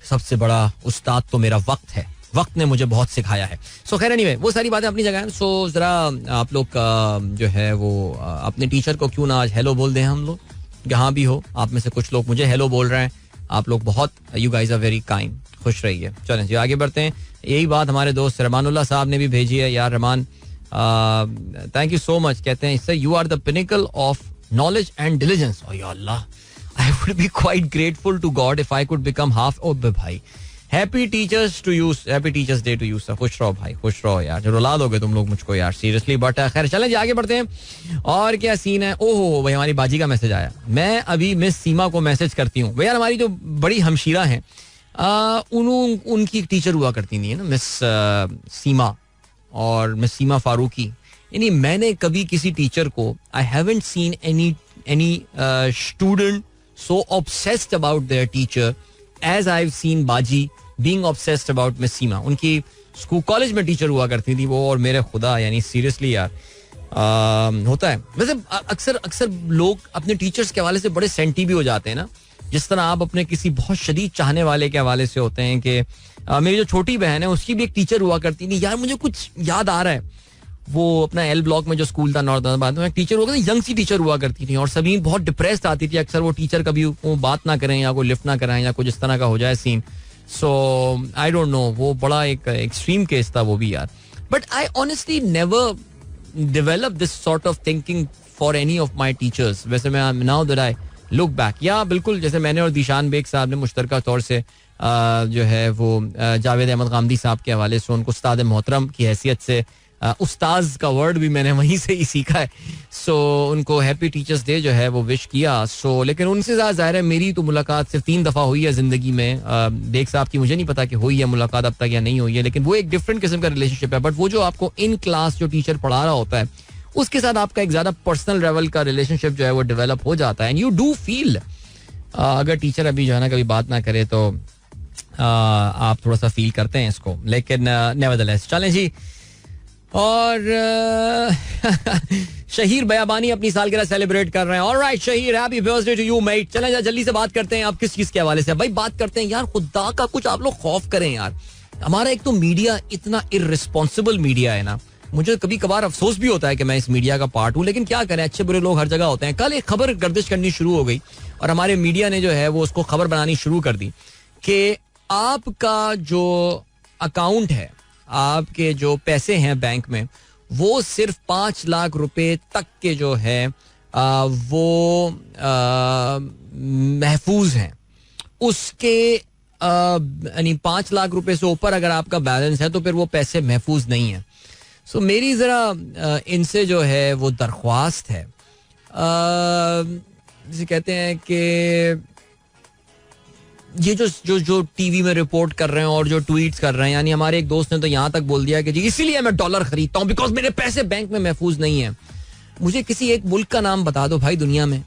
सबसे बड़ा उस्ताद तो मेरा वक्त है, वक्त ने मुझे बहुत सिखाया है. सो खैर एनीवे, वो सारी बातें अपनी जगह हैं. सो जरा आप लोग जो है वो अपने टीचर को क्यों ना आज हेलो बोल दें हम लोग, जहाँ भी हो. आप में से कुछ लोग मुझे हेलो बोल रहे हैं, आप लोग बहुत, you guys are very kind. खुश रहिए. चलें जी आगे बढ़ते हैं. यही बात हमारे दोस्त रहमानुल्लाह साहब ने भी भेजी है. यार Rehman, thank you so much. कहते हैं sir, you are the pinnacle of knowledge and diligence. ओ या Allah, I would be quite grateful to god if I could become half. ओ भाई, happy teachers to you, happy teachers day to you sir. खुश रहो भाई, खुश रहो यार, जो रुला दोगे तुम लोग मुझको यार, सीरियसली. बट खैर चलें जी आगे बढ़ते हैं. और क्या सीन है? ओहो भाई, हमारी बाजी का मैसेज आया. मैं अभी मिस सीमा को मैसेज करती हूँ. भैया हमारी जो बड़ी हमशीरा हैं, उनकी एक टीचर हुआ करती थी ना, मिस सीमा, और मिस सीमा फारूकी. यानी मैंने कभी किसी टीचर को, I haven't seen any student so obsessed about their teacher as I have seen बाजी being obsessed about miss Seema. उनकी स्कूल कॉलेज में टीचर हुआ करती थी वो, और मेरे खुदा, यानी सीरियसली यार होता है. वैसे अक्सर लोग अपने टीचर्स के हवाले से बड़े सेंटी भी हो जाते हैं ना, जिस तरह आप अपने किसी बहुत शदीद चाहने वाले के हवाले से होते हैं. कि मेरी जो छोटी बहन है उसकी भी एक टीचर हुआ करती थी यार, मुझे कुछ याद आ रहा है, वो अपना एल ब्लॉक में जो स्कूल था नॉर्दर्न में, टीचर हुआ करती, यंग सी टीचर हुआ करती थी, और सभी बहुत डिप्रेस्ड आती थी अक्सर वो टीचर, कभी वो बात ना करें या कोई लिफ्ट ना कराएं या कुछ इस तरह का हो जाए scene. So I don't know, वो बड़ा एक एक्सट्रीम केस था वो भी यार. But I honestly never develop this sort of thinking for any of my teachers. वैसे मैं now that I look back, yeah बिल्कुल जैसे मैंने और दिशान बेग साहब ने मुश्तरका तौर से जो है वो जावेद अहमद गामदी साहब के हवाले से उनको उस्ताद मोहतरम की हैसियत से, उस्ताज का वर्ड भी मैंने वहीं से ही सीखा है. सो उनको हैप्पी टीचर्स डे जो है वो विश किया. सो लेकिन उनसे ज़्यादा ज़ाहिर है मेरी तो मुलाकात सिर्फ 3 दफ़ा हुई है ज़िंदगी में. बेग साहब की मुझे नहीं पता कि हुई है मुलाकात अब तक या नहीं हुई है, लेकिन वो एक डिफरेंट किस्म का रिलेशनशिप है. बट वो जो आपको इन क्लास जो टीचर पढ़ा रहा होता है उसके साथ आपका एक ज़्यादा पर्सनल लेवल का रिलेशनशिप जो है वो डेवलप हो जाता है. एंड यू डू फील, अगर टीचर अभी जो है ना कभी बात ना करे तो आप थोड़ा सा फील करते हैं इसको. लेकिन नेवरदलेस चलें जी. और शहीर बयाबानी अपनी सालगिरह सेलिब्रेट कर रहे हैं. Alright Shaheer, happy birthday to you mate. चलें जल्दी से बात करते हैं. आप किस चीज के हवाले से भाई बात करते हैं यार? खुदा का कुछ आप लोग खौफ करें यार. हमारा एक तो मीडिया इतना इर्रिस्पॉन्सिबल मीडिया है ना, मुझे कभी कभार अफसोस भी होता है कि मैं इस मीडिया का पार्ट हूं, लेकिन क्या करें, अच्छे बुरे लोग हर जगह होते हैं. कल एक खबर गर्दिश करनी शुरू हो गई और हमारे मीडिया ने जो है वो उसको खबर बनानी शुरू कर दी कि आपका जो अकाउंट है, आपके जो पैसे हैं बैंक में, वो सिर्फ 5 लाख रुपए तक के जो है वो महफूज हैं. उसके यानी 5 लाख रुपए से ऊपर अगर आपका बैलेंस है तो फिर वो पैसे महफूज नहीं है. सो मेरी जरा इनसे जो है वो दरख्वास्त है, जिसे कहते हैं कि ये जो टीवी में रिपोर्ट कर रहे हैं और जो ट्वीट्स कर रहे हैं, यानी हमारे एक दोस्त ने तो यहाँ तक बोल दिया कि जी इसीलिए मैं डॉलर खरीदता हूँ बिकॉज मेरे पैसे बैंक में महफूज नहीं है. मुझे किसी एक मुल्क का नाम बता दो भाई दुनिया में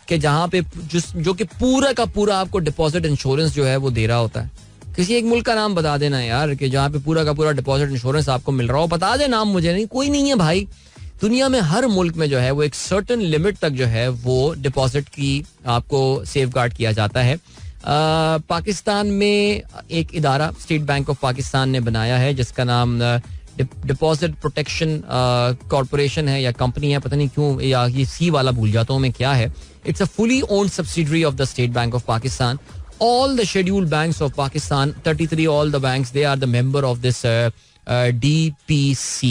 कि जहाँ पे जो कि पूरा का पूरा आपको डिपॉजिट इंश्योरेंस जो है वो दे रहा होता है. किसी एक मुल्क का नाम बता देना यार कि जहाँ पे पूरा का पूरा डिपॉजिट इंश्योरेंस आपको मिल रहा हो. बता दे नाम मुझे. नहीं, कोई नहीं है भाई. दुनिया में हर मुल्क में जो है वो एक सर्टेन लिमिट तक जो है वो डिपॉजिट की आपको सेफगार्ड किया जाता है. पाकिस्तान में एक इदारा स्टेट बैंक ऑफ पाकिस्तान ने बनाया है जिसका नाम डिपॉजिट प्रोटेक्शन कॉर्पोरेशन है या कंपनी है, पता नहीं क्यों या ये सी वाला भूल जाता हूँ मैं क्या है. It's a fully owned subsidiary of the state bank of Pakistan. All the scheduled banks of Pakistan, 33 all the banks, they are the member of this DPC.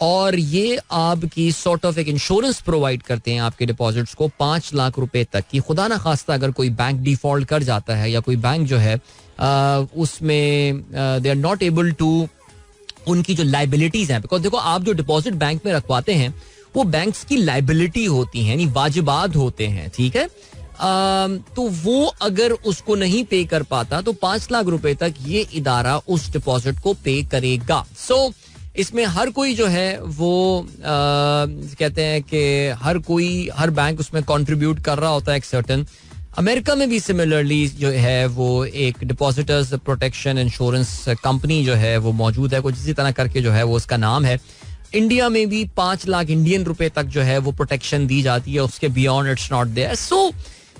और ये आपकी सॉर्ट ऑफ एक इंश्योरेंस प्रोवाइड करते हैं आपके डिपॉजिट्स को 5 लाख रुपए तक की. खुदा ना खास्ता अगर कोई बैंक डिफॉल्ट कर जाता है या कोई बैंक जो है उसमें they are not able to, उनकी जो लाइबिलिटीज हैं, बिकॉज देखो आप जो डिपॉजिट बैंक में रखवाते हैं वो बैंक्स की लाइबिलिटी होती हैं, यानी वाजिबात होते हैं, ठीक है. तो वो अगर उसको नहीं पे कर पाता तो 5 लाख रुपए तक ये इदारा उस डिपॉजिट को पे करेगा. सो इसमें हर कोई जो है वो कहते हैं कि हर बैंक उसमें कंट्रीब्यूट कर रहा होता है एक सर्टेन. अमेरिका में भी सिमिलरली जो है वो एक डिपॉजिटर्स प्रोटेक्शन इंश्योरेंस कंपनी जो है वो मौजूद है, कुछ इसी तरह करके जो है वो उसका नाम है. इंडिया में भी 5 लाख इंडियन रुपए तक जो है वो प्रोटेक्शन दी जाती है, उसके beyond it's not there. So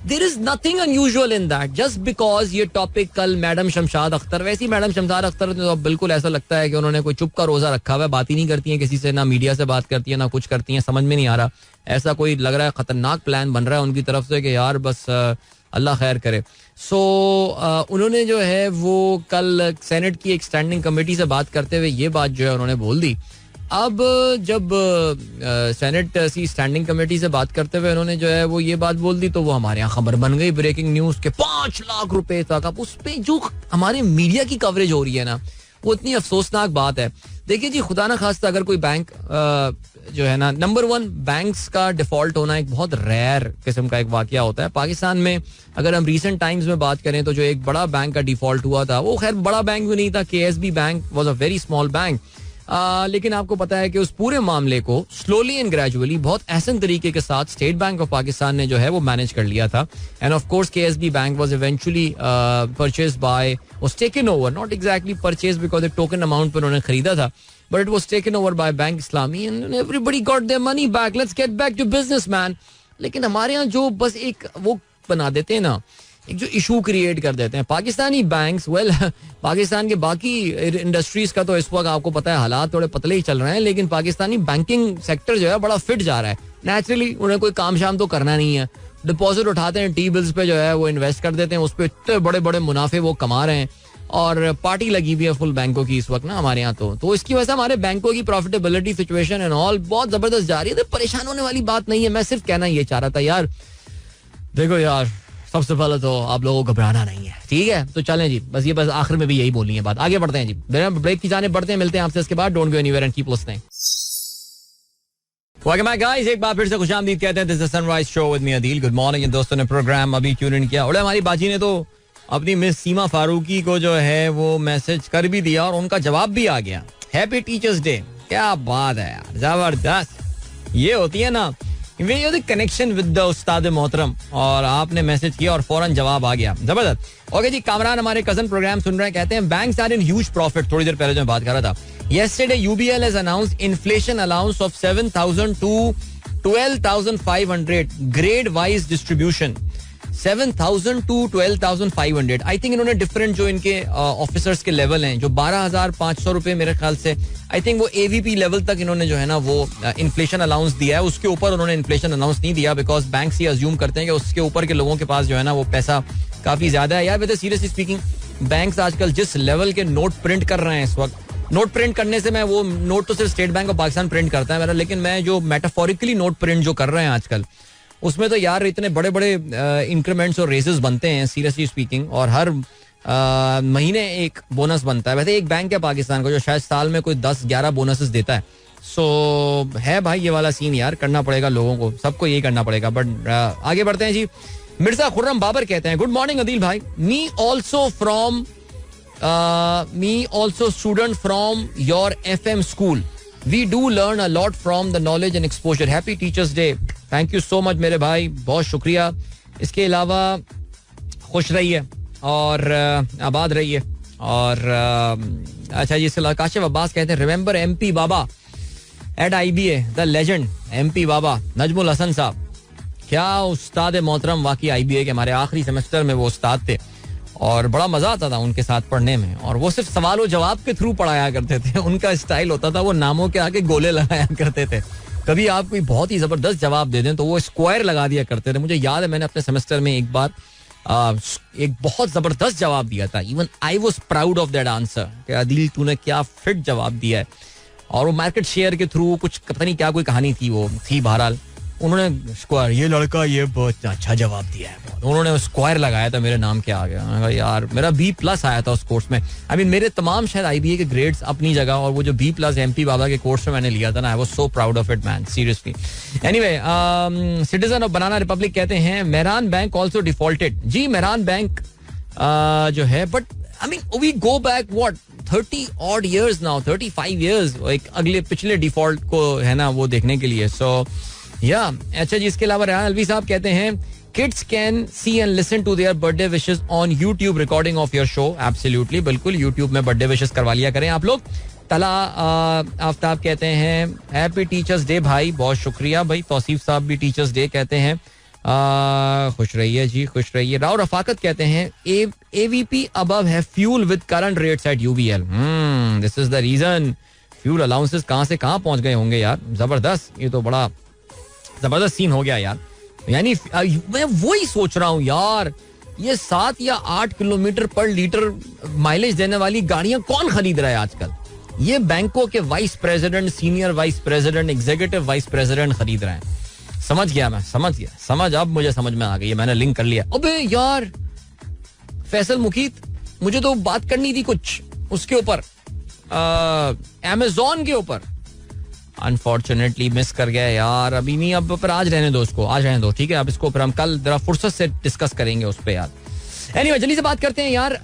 there is nothing unusual in that just because ये टॉपिक कल मैडम शमशाद अख्तर, वैसी मैडम शमशाद अख्तर तो बिल्कुल ऐसा लगता है कि उन्होंने कोई चुप का रोजा रखा हुआ है, बात ही नहीं करती हैं किसी से, ना मीडिया से बात करती है ना कुछ करती हैं, समझ में नहीं आ रहा. ऐसा कोई लग रहा है खतरनाक प्लान बन रहा है उनकी तरफ से कि यार बस अल्लाह खैर करे. सो उन्होंने जो है वो कल सेनेट की एक स्टैंडिंग कमेटी से बात करते हुए ये बात जो है उन्होंने बोल दी. अब जब सेनेट सी स्टैंडिंग कमेटी से बात करते हुए उन्होंने जो है वो ये बात बोल दी तो वो हमारे यहाँ खबर बन गई, ब्रेकिंग न्यूज के 5 लाख रुपए तक. अब उस पे जो हमारे मीडिया की कवरेज हो रही है ना वो इतनी अफसोसनाक बात है. देखिए जी, खुदा ना खास्ता अगर कोई बैंक जो है ना, नंबर 1 बैंक्स का डिफॉल्ट होना एक बहुत रेयर किस्म का एक वाकया होता है. पाकिस्तान में अगर हम रीसेंट टाइम्स में बात करें तो जो एक बड़ा बैंक का डिफॉल्ट हुआ था वो खैर बड़ा बैंक भी नहीं था, KSB bank was a very small bank. लेकिन आपको पता है कि उस पूरे मामले को स्लोली एंड ग्रेजुअली बहुत एहसन तरीके के साथ स्टेट बैंक ऑफ पाकिस्तान ने जो है वो मैनेज कर लिया था. And of course KSB bank was eventually purchased by, was taken over, not exactly purchase because the token amount पर उन्होंने खरीदा था, but it was taken over by bank Islami and everybody got their money back. Let's get back to business man. लेकिन हमारे यहाँ जो बस एक वो बना देते हैं ना, एक जो इशू क्रिएट कर देते हैं पाकिस्तानी बैंक्स. वेल पाकिस्तान के बाकी इंडस्ट्रीज का तो इस वक्त आपको पता है हालात थोड़े पतले ही चल रहे हैं, लेकिन पाकिस्तानी बैंकिंग सेक्टर जो है बड़ा फिट जा रहा है. नेचुरली उन्हें कोई काम शाम तो करना नहीं है, डिपॉजिट उठाते हैं, टी बिल्स पे जो है वो इन्वेस्ट कर देते हैं, उस पर इतने बड़े बड़े मुनाफे वो कमा रहे हैं और पार्टी लगी हुई है फुल बैंकों की इस वक्त ना हमारे यहाँ. तो इसकी वजह से हमारे बैंकों की प्रॉफिटेबिलिटी सिचुएशन एंड ऑल बहुत जबरदस्त जा रही है. तो परेशान होने वाली बात नहीं है. मैं सिर्फ कहना ये चाह रहा था यार, देखो यार सबसे पहले तो आप लोगों को घबराना नहीं है, ठीक है. तो चलें जी, बस आखिर में भी यही बोलनी है बात. आगे बढ़ते हैं जी, ब्रेक की जाने बढ़ते हैं, मिलते हैं आपसे इसके बाद. Don't go anywhere and keep listening. Welcome back guys, एक बार फिर से खुशामदीद कहते हैं. This is sunrise show with me Adeel. Good morning. दोस्तों ने प्रोग्राम अभी ट्यून इन किया और हमारी बाजी ने तो अपनी मिस सीमा फारूकी को जो है वो मैसेज कर भी दिया और उनका जवाब भी आ गया. Happy teachers day. क्या बात है यार, जबरदस्त. ये होती है ना कनेक्शन विद द उस्ताद मोहतरम, और आपने मैसेज किया और फौरन जवाब आ गया. जबरदस्त. ओके जी, कामरान हमारे कजन प्रोग्राम सुन रहे हैं, कहते हैं banks are in huge profit. थोड़ी देर पहले जो मैं बात कर रहा था, yesterday UBL has announced inflation allowance of 7,000 to 12,500 grade wise distribution. 7,000 to 12,500. I think इन्होंने डिफरेंट जो इनके ऑफिसर्स के लेवल हैं, जो 12,500 रुपए मेरे ख्याल से, आई थिंक वो AVP लेवल तक इन्होंने जो है ना वो इन्फ्लेशन अलाउंस दिया है. उसके ऊपर उन्होंने इन्फ्लेशन अलाउंस नहीं दिया बिकॉज बैंक ये अज्यूम करते हैं कि उसके ऊपर के लोगों के पास जो है ना वो पैसा काफी ज्यादा है. यार वैसे सीरियसली स्पीकिंग बैंक्स आजकल जिस लेवल के नोट प्रिंट कर रहे हैं इस वक्त, नोट प्रिंट करने से मैं वो नोट तो सिर्फ state bank of Pakistan print करता है मेरा, लेकिन मैं जो मेटाफोरिकली नोट प्रिंट जो कर रहे हैं आजकल, उसमें तो यार इतने बड़े बड़े इंक्रीमेंट्स और रेजेस बनते हैं सीरियसली स्पीकिंग, और हर महीने एक बोनस बनता है. वैसे एक बैंक है पाकिस्तान का जो शायद साल में कोई 10-11 बोनसेस देता है. सो है भाई ये वाला सीन यार, करना पड़ेगा लोगों को, सबको यही करना पड़ेगा. बट आगे बढ़ते हैं जी. मिर्जा खुर्रम बाबर कहते हैं, गुड मॉर्निंग अदील भाई, me also student from your FM school. We do learn a lot from the knowledge and exposure. Happy teachers day. Thank you so much मेरे भाई, बहुत शुक्रिया. इसके अलावा खुश रहिए और आबाद रहिए. और अच्छा जी, काशिफ अब्बास कहते हैं, remember MP Baba at IBA, the legend MP Baba Najmul Hasan sahab. क्या उस्ताद मोहतरम, वाकई IBA के हमारे आखिरी सेमेस्टर में वो उस्ताद थे और बड़ा मजा आता था उनके साथ पढ़ने में. और वो सिर्फ सवाल और जवाब के थ्रू पढ़ाया करते थे. उनका स्टाइल होता था, वो नामों के आगे गोले लगाया करते थे. कभी आप कोई बहुत ही जबरदस्त जवाब दे दें तो वो स्क्वायर लगा दिया करते थे. मुझे याद है मैंने अपने सेमेस्टर में एक बार एक बहुत जबरदस्त जवाब दिया था. Even I was proud of that answer. Adeel तूने क्या फिट जवाब दिया है. और वो मार्केट शेयर के थ्रू कुछ पता नहीं क्या कोई कहानी थी, वो थी बहरहाल. उन्होंने स्क्वायर, ये लड़का ये बहुत अच्छा जवाब दिया है. उन्होंने स्क्वायर लगाया था मेरे नाम के आगे. यार मेरा B+ आया था उस कोर्स में. आई मीन मेरे तमाम शायद IBA के ग्रेड्स अपनी जगह, और वो जो B+ MP बाबा के कोर्स में मैंने लिया था ना, I was so proud of it man, seriously. Anyway, citizen of banana republic कहते हैं, मेहरान बैंक ऑल्सो डिफॉल्टेड. जी मेहरान बैंक जो है, but I mean we go back what 30 odd years now, 35 years एक अगले पिछले डिफॉल्ट को है ना वो देखने के लिए. सो या अच्छा जी. इसके अलावा रेहान अलवी साहब कहते हैं, kids can see and listen to their birthday wishes on YouTube recording of your show. Absolutely, बिल्कुल यूट्यूब में बर्थडे विशेस करवा लिया करें आप लोग. तला आफ्ताब कहते हैं, हैप्पी टीचर्स डे भाई. बहुत शुक्रिया भाई. तौसीफ साहब भी टीचर्स डे कहते हैं. खुश रहिए जी, खुश रहिए. राव रफाकत कहते हैं, AVP अबव है fuel with current rates at UBL. This is the reason. Fuel allowances कहां से कहां पहुंच गए होंगे यार. जबरदस्त, ये तो बड़ा जबरदस्त सीन हो गया यार. यानी मैं वही सोच रहा हूँ यार, ये 7 या 8 किलोमीटर पर लीटर माइलेज देने वाली गाड़ियां कौन खरीद रहा है आजकल. ये बैंकों के vice president, senior vice president, executive vice president खरीद रहे हैं. समझ गया मैं, समझ अब मुझे समझ में आ गई, मैंने लिंक कर लिया. अबे यार फैसल मुकीत, मुझे तो बात करनी थी कुछ उसके ऊपर, अमेज़न के ऊपर. अनफॉर्चुनेटली मिस कर गया यार. अभी नहीं, अब पर आज रहने दो उसको, आज रहने दो, ठीक है. अब इसको फिर हम कल जरा फुर्सत से डिस्कस करेंगे उस पर यार. एनीवे, जल्दी से बात करते हैं यार.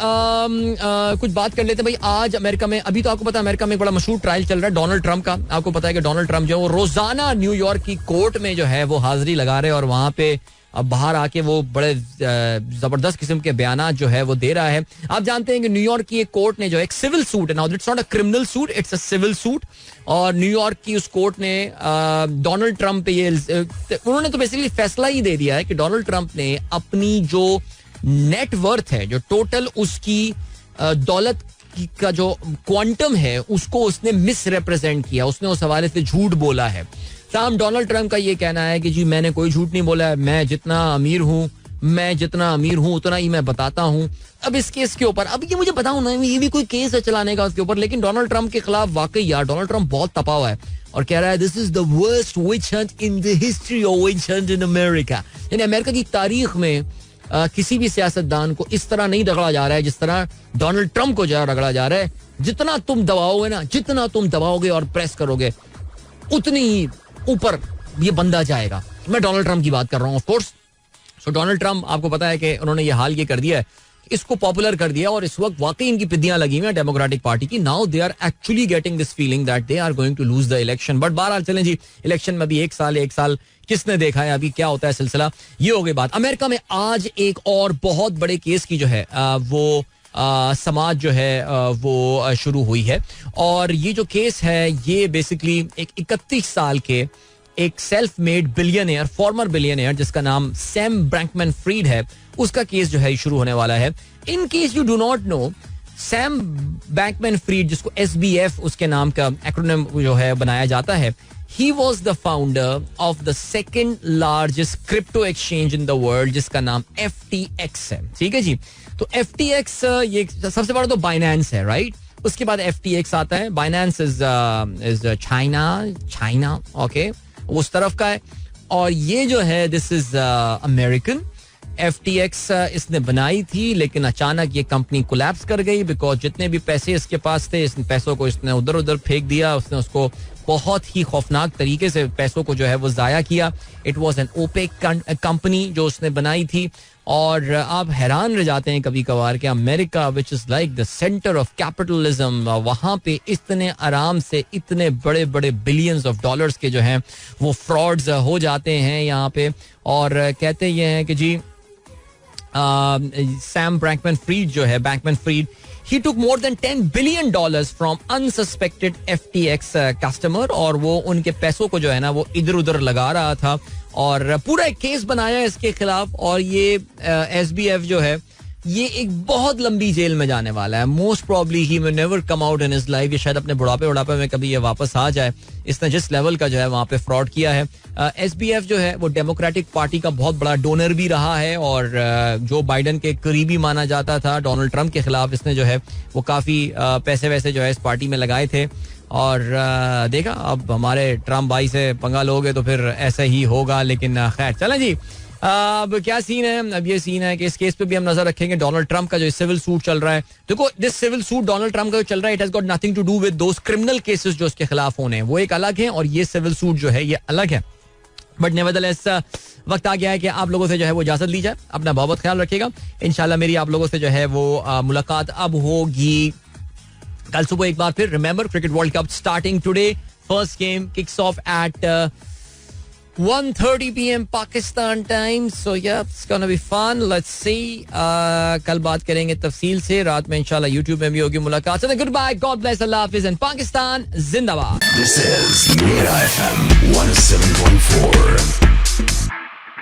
कुछ बात कर लेते हैं भाई. आज अमेरिका में, अभी तो आपको पता है अमेरिका में एक बड़ा मशहूर ट्रायल चल रहा है डोनाल्ड ट्रंप का. आपको पता है कि डोनाल्ड ट्रंप जो है वो रोजाना न्यूयॉर्क की कोर्ट में जो है वो हाजिरी लगा रहे हैं, और वहां पे अब बाहर आके वो बड़े जबरदस्त किस्म के बयानात जो है वो दे रहा है. आप जानते हैं कि न्यूयॉर्क की एक कोर्ट ने जो एक सिविल सूट है, now it's not a criminal suit, it's a civil suit, और न्यूयॉर्क की उस कोर्ट ने डोनाल्ड ट्रंप पे ये उन्होंने तो बेसिकली फैसला ही दे दिया है कि डोनाल्ड ट्रंप ने अपनी जो नेट वर्थ है, जो टोटल उसकी दौलत का जो क्वांटम है, उसको उसने मिस रिप्रेजेंट किया, उसने उस हवाले से झूठ बोला है. साम डोनाल्ड ट्रंप का ये कहना है कि जी मैंने कोई झूठ नहीं बोला है, मैं जितना अमीर हूँ उतना ही मैं बताता हूँ. अब इस केस के ऊपर, अब ये मुझे बताऊं ना, ये भी कोई केस है चलाने का उसके ऊपर, लेकिन डोनाल्ड ट्रंप के खिलाफ वाकई यार डोनाल्ड ट्रंप बहुत तपा हुआ है और कह रहा है this is the worst witch hunt in the history of witch hunt in America. यानी अमेरिका की तारीख में किसी भी सियासतदान को इस तरह नहीं रगड़ा जा रहा है जिस तरह डोनाल्ड ट्रंप को जो रगड़ा जा रहा है. जितना तुम दबाओगे ना, जितना तुम दबाओगे और प्रेस करोगे, उतनी ही ऊपर ये बंदा जाएगा. मैं डोनाल्ड ट्रंप की बात कर रहा हूँ of course. So Donald Trump, आपको पता है कि उन्होंने ये हाल ये कर दिया है, इसको पॉपुलर कर दिया, और इस वक्त वाकई इनकी पिद्दियां लगी हुई हैं डेमोक्रेटिक पार्टी की. Now they are actually getting this feeling that they are going to lose the election. But बहरहाल चलें जी, इलेक्शन में अभी एक साल किसने देखा है, अभी क्या होता है सिलसिला. ये हो गई बात. अमेरिका में आज एक और बहुत बड़े केस की जो है वो समाज जो है वो शुरू हुई है. और ये जो केस है ये बेसिकली एक 31 साल के एक self made billionaire, farmer billionaire जिसका नाम सैम ब्रैंकमैन फ्रीड है, उसका केस जो है शुरू होने वाला है. In case you do not know, Sam Bankman Fried, जिसको SBF उसके नाम का एक्रोनिम जो है बनाया जाता है, he was the founder of the second largest crypto exchange in the world जिसका नाम FTX है. ठीक है जी. तो FTX ये सबसे बड़ा तो बाइनेंस है, राइट. उसके बाद FTX आता है. Binance is China, ओके, उस तरफ का है. और ये जो है दिस इज अमेरिकन. FTX इसने बनाई थी, लेकिन अचानक ये कंपनी कोलैप्स कर गई बिकॉज जितने भी पैसे इसके पास थे, इस पैसों को इसने उधर उधर फेंक दिया. उसने उसको बहुत ही खौफनाक तरीके से पैसों को जो है वो जाया किया. It was an opaque company जो उसने बनाई थी. और आप हैरान रह जाते हैं कभी कभार कि America which is like the centre of capitalism, वहां पे इतने आराम से इतने बड़े बड़े बिलियंस ऑफ डॉलर्स के जो हैं वो फ्रॉड्स हो जाते हैं यहाँ पे. और कहते ये हैं कि जी Sam Bankman-Fried जो है, Bankman-Fried, he took more than $10 billion from unsuspected FTX customer. और वो उनके पैसों को जो है ना वो इधर उधर लगा रहा था और पूरा एक केस बनाया इसके खिलाफ. और ये SBF जो है ये एक बहुत लंबी जेल में जाने वाला है. Most probably he may never come out in his life. ये शायद अपने बुढ़ापे में कभी ये वापस आ जाए. इसने जिस लेवल का जो है वहां पे फ्रॉड किया है. SBF जो है वो डेमोक्रेटिक पार्टी का बहुत बड़ा डोनर भी रहा है और जो बाइडन के करीबी माना जाता था. डोनाल्ड ट्रंप के खिलाफ इसने जो है वो काफी पैसे वैसे जो है इस पार्टी में लगाए थे. और देखा अब हमारे ट्रम्प भाई से पंगा लोगे तो फिर ऐसा ही होगा. लेकिन खैर चलें जी, अब क्या सीन है. अब ये सीन है कि इस केस पे भी हम नजर रखेंगे. डोनाल्ड ट्रंप का जो सिविल सूट चल रहा है, देखो this civil suit Donald Trump का जो चल रहा है, it has got nothing to do with those criminal cases जो उसके खिलाफ होने हैं, वो एक अलग है और ये सिविल सूट जो है ये अलग है. बट नेवरदलेस वक्त आ गया है कि आप लोगों से जो है वो इजाजत ली जाए. अपना बहुत ख्याल रखिएगा. इंशाल्लाह मेरी आप लोगों से जो है वो मुलाकात अब होगी कल सुबह एक बार फिर. Remember, cricket world cup starting today. First game kicks off at 1:30 PM Pakistan time. So yeah, it's gonna be fun. Let's see. कल बात करेंगे तफसील से. रात में इंशाल्लाह YouTube में भी होगी मुलाकात. So goodbye, God bless, Allah Hafiz and Pakistan जिंदाबाद. This is Mira FM 107.4.